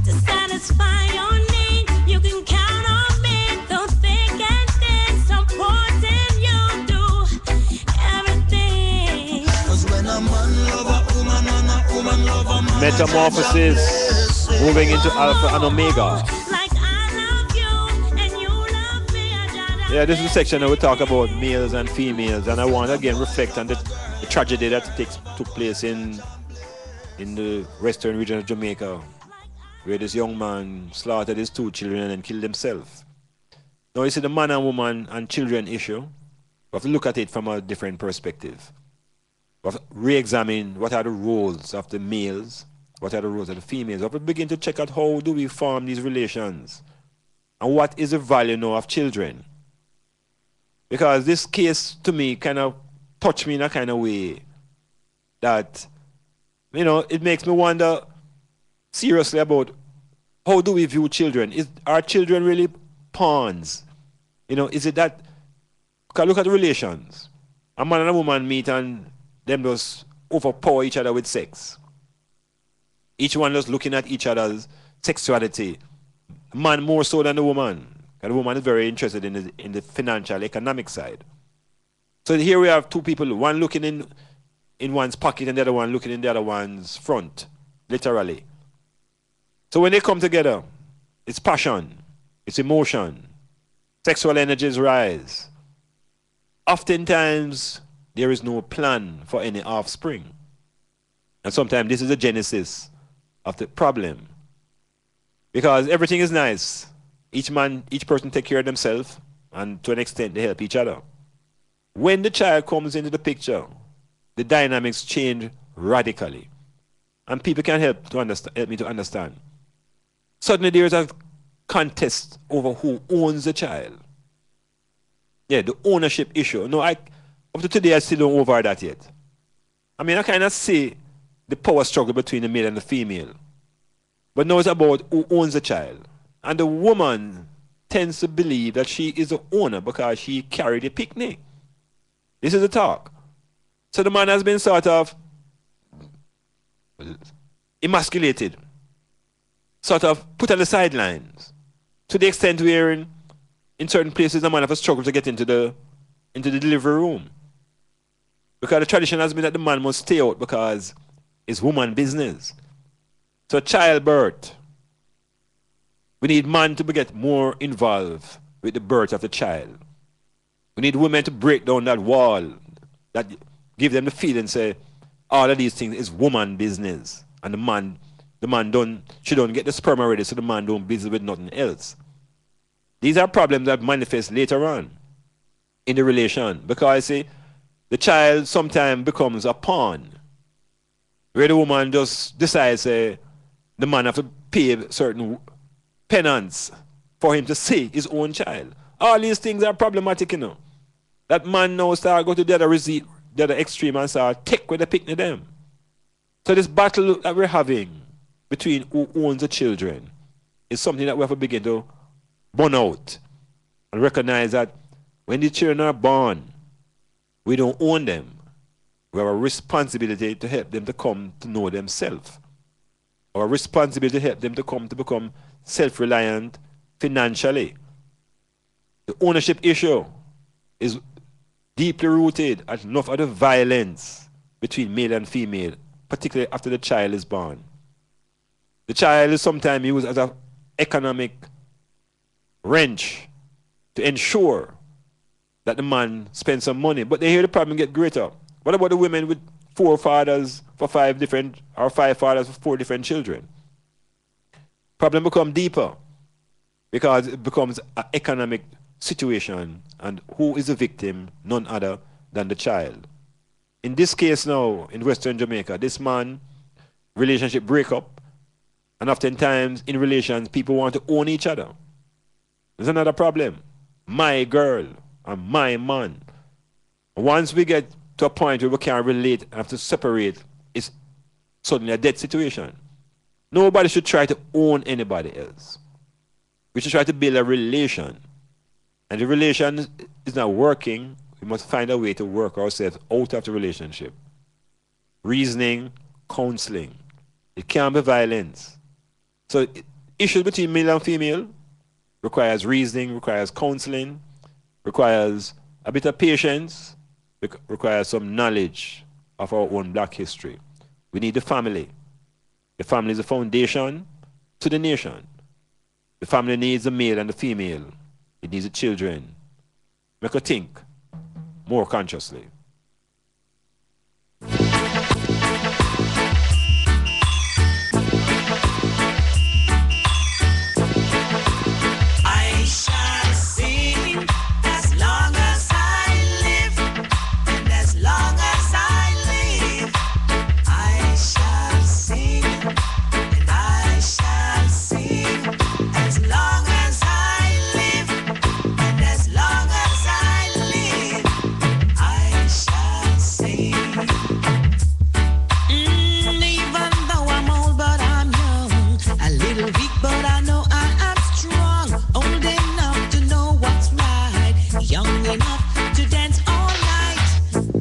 to satisfy your need. You can count on me through thick and thin, supporting you do everything. Cause when a man love a woman and a woman love a man, Metamorphosis, moving into Alpha and Omega. Like I love you and you love me, I judge a Yeah, this is a section that we talk about males and females, and I want to again reflect on the tragedy that took place in the western region of Jamaica, where this young man slaughtered his 2 children and killed himself. Now you see the man and woman and children issue, we have to look at it from a different perspective. We have to re-examine what are the roles of the males, what are the roles of the females. We have to begin to check out how do we form these relations, and what is the value now of children. Because this case, to me, kind of touched me in a kind of way that, you know, it makes me wonder seriously about how do we view children? Are children really pawns? You know, is it that, because look at the relations. A man and a woman meet and them just overpower each other with sex. Each one just looking at each other's sexuality. Man more so than the woman. And the woman is very interested in the financial, economic side. So here we have 2 people, one looking in one's pocket and the other one looking in the other one's front, literally. So when they come together, it's passion, it's emotion, sexual energies rise. Oftentimes, there is no plan for any offspring. And sometimes this is the genesis of the problem. Because everything is nice. Each person take care of themselves, and to an extent they help each other. When the child comes into the picture, the dynamics change radically. And people can help me to understand. Suddenly there is a contest over who owns the child. Yeah, the ownership issue. No, up to today I still don't over that yet. I mean, I kind of see the power struggle between the male and the female. But now it's about who owns the child. And the woman tends to believe that she is the owner because she carried a picnic. This is the talk. So the man has been sort of emasculated, sort of put on the sidelines, to the extent where in certain places the man has struggled to get into the delivery room. Because the tradition has been that the man must stay out because it's woman business. So childbirth, we need man to get more involved with the birth of the child. We need women to break down that wall, that give them the feeling, say, all of these things is woman business. And she don't get the sperm already, so the man don't busy with nothing else. These are problems that manifest later on in the relation. Because, see, the child sometimes becomes a pawn. where the woman just decides the man have to pay certain penance for him to see his own child. All these things are problematic, you know. That man now start go to the other extreme and start take with the picnic them. So this battle that we're having between who owns the children is something that we have to begin to burn out and recognize that when the children are born, we don't own them. We have a responsibility to help them to come to know themselves. Our responsibility to help them to come to become self-reliant financially. The ownership issue is deeply rooted at enough of the violence between male and female, particularly after the child is born. The child is sometimes used as an economic wrench to ensure that the man spends some money. But they hear the problem get greater. What about the women with 4 fathers for 5 different, or 5 fathers for 4 different children? Problem become deeper because it becomes an economic situation, and who is the victim? None other than the child. In this case now, in Western Jamaica, this man, relationship break up, and oftentimes in relations, people want to own each other. There's another problem. My girl and my man. Once we get to a point where we can't relate and have to separate, it's suddenly a dead situation. Nobody should try to own anybody else. We should try to build a relation. And the relation is not working. We must find a way to work ourselves out of the relationship. Reasoning, counseling. It can't be violence. So issues between male and female requires reasoning, requires counseling, requires a bit of patience, requires some knowledge of our own Black history. We need the family. The family is the foundation to the nation. The family needs the male and the female. It needs the children. Make her think more consciously. I shall sing as long as I live, and as long as I live, I shall sing, and I shall sing as long as I live, and as long as I live, I shall sing. Even though I'm old, but I'm young, a little weak, but I know I am strong, old enough to know what's right, young enough to dance all night,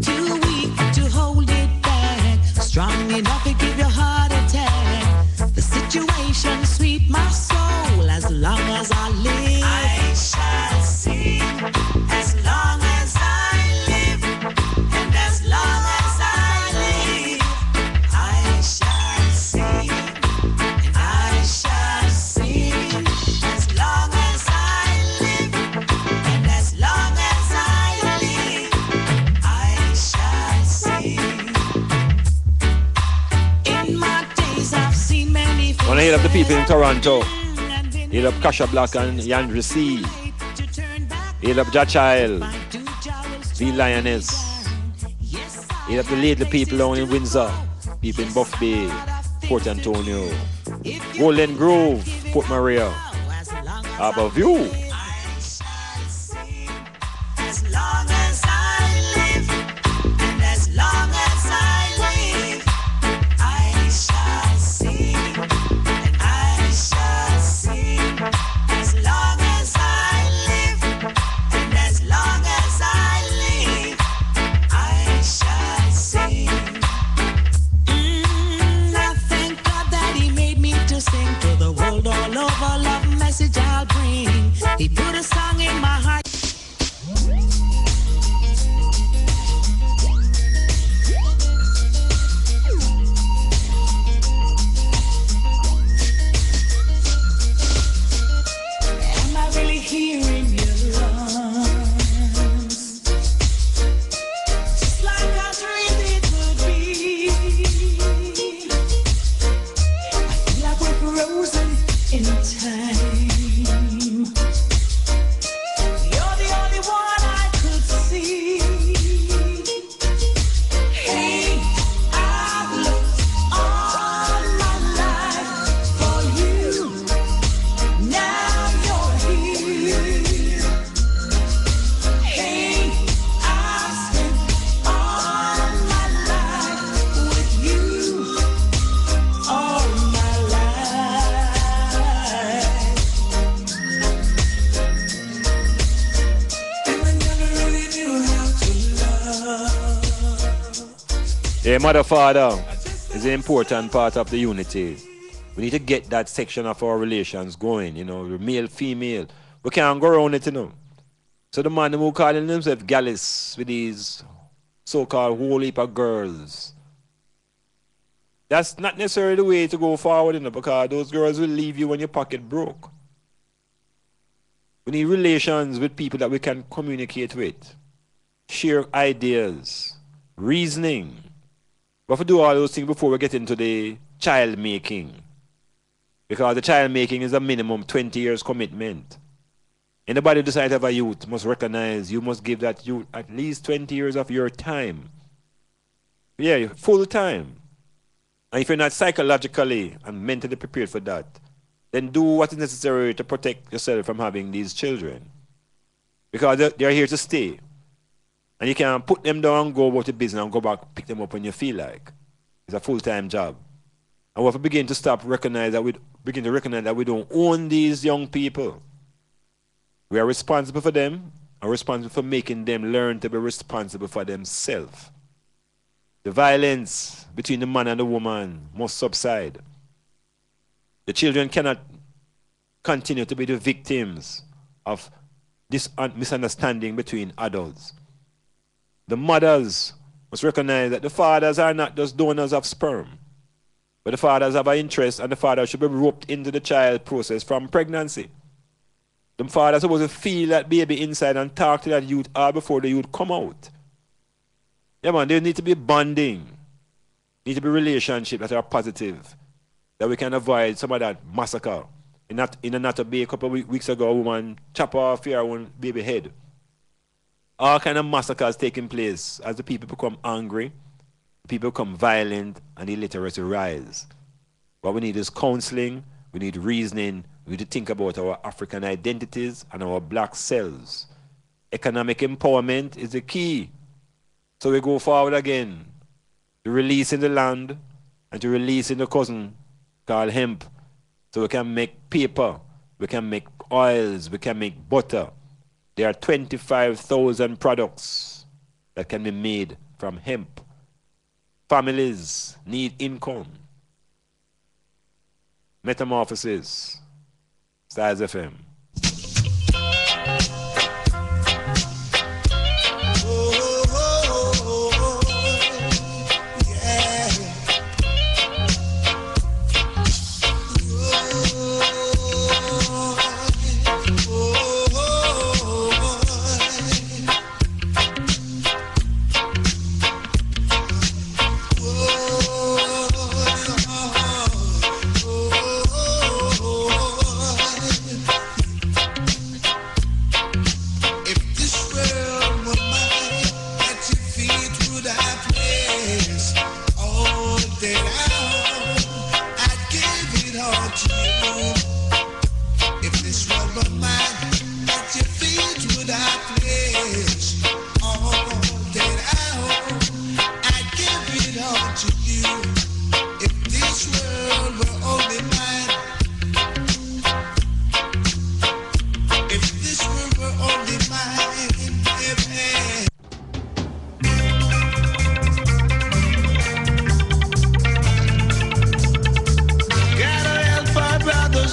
too weak to hold it back, strong enough to give your heart attack. The situation sweet my soul as long as I live. I shall sing as long as I live, and as long as I live, I shall sing, and I shall sing as long as I live, and as long as I live, I shall sing. In my days I've seen many I want to hear up the people in Toronto. Hear up Kasha Blak and Yandri C. Hear up Ja Child, the Lioness. Hear up the little people down in Windsor, people in Buff Bay, Port Antonio, Golden Grove, Port Maria. Harbour View. I shall sing as long as I live, and as long as I live, I shall sing, and I shall sing as long as I live, and as long as I live, I shall sing. I thank God that He made me to sing to the world all over. Love message I'll bring. Yeah, mother, father is an important part of the unity. We need to get that section of our relations going, you know, the male, female. We can't go around it, you know. So the man who calling himself gallus with these so-called whole heap of girls, that's not necessarily the way to go forward, you know, because those girls will leave you when your pocket broke. We need relations with people that we can communicate with, share ideas, reasoning. We have to do all those things before we get into the child making. Because the child making is a minimum 20 years commitment. Anybody who decides to have a youth must recognize you must give that youth at least 20 years of your time. Yeah, full time. And if you're not psychologically and mentally prepared for that, then do what is necessary to protect yourself from having these children. Because they're here to stay. And you can't put them down, go about your business and go back, pick them up when you feel like. It's a full-time job. And we have to begin to recognize that we don't own these young people. We are responsible for them and responsible for making them learn to be responsible for themselves. The violence between the man and the woman must subside. The children cannot continue to be the victims of this misunderstanding between adults. The mothers must recognize that the fathers are not just donors of sperm, but the fathers have an interest and the father should be roped into the child process from pregnancy. The father is supposed to feel that baby inside and talk to that youth all before the youth come out. Yeah, man, there need to be bonding. Need to be relationships that are positive, that we can avoid some of that massacre. In a Nato Bay a couple of weeks ago, a woman chop off her own baby head. All kind of massacres taking place as the people become angry, people become violent, and the illiteracy rise. What we need is counseling, we need reasoning, we need to think about our African identities and our black selves. Economic empowerment is the key. So we go forward again, to releasing the land and to releasing the cousin called hemp. So we can make paper, we can make oils, we can make butter. There are 25,000 products that can be made from hemp. Families need income. Metamorphosis, Styles FM.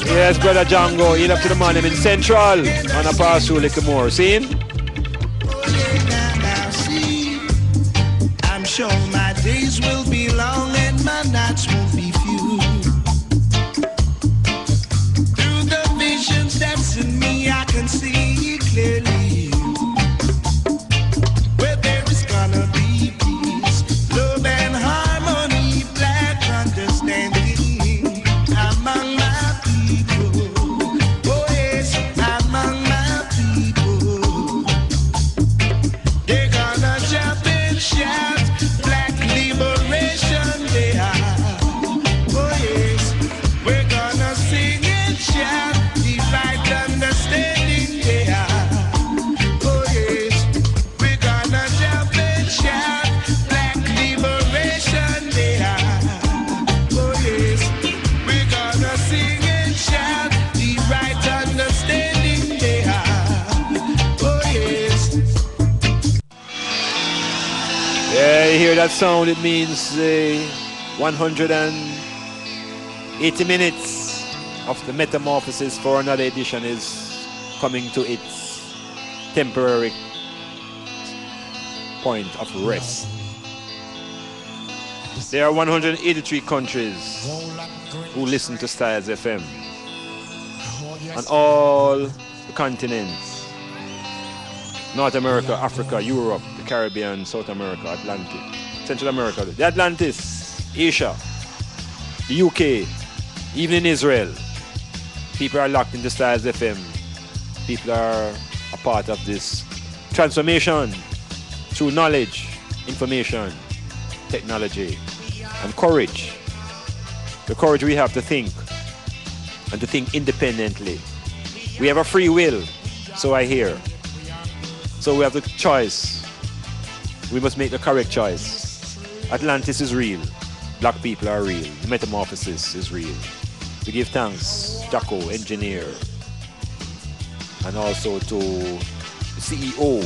Yes, brother Django, heal up to the man in Central on a pass through little more. See him? I'm sure my days will be long and my nights won't be few. Through the visions that's in me, I can see clearly where there is gonna be peace, love and harmony, black understanding among my that sound, it means 180 minutes of the Metamorphosis for another edition is coming to its temporary point of rest. There are 183 countries who listen to Styles FM on all the continents: North America, Africa, Europe, the Caribbean, South America, Atlantic, Central America, the Atlantis, Asia, the UK, even in Israel. People are locked into Styles FM. People are a part of this transformation through knowledge, information, technology, and courage. The courage we have to think, and to think independently. We have a free will, so I hear. So we have the choice. We must make the correct choice. Atlantis is real. Black people are real. The Metamorphosis is real. We give thanks, Jacko, engineer, and also to the CEO,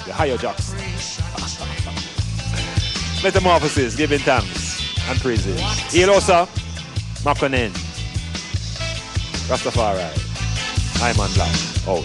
the Higher Jackson. Metamorphosis, giving thanks and praises. Ilosa, Makonnen, Rastafari, Iman Blak, out.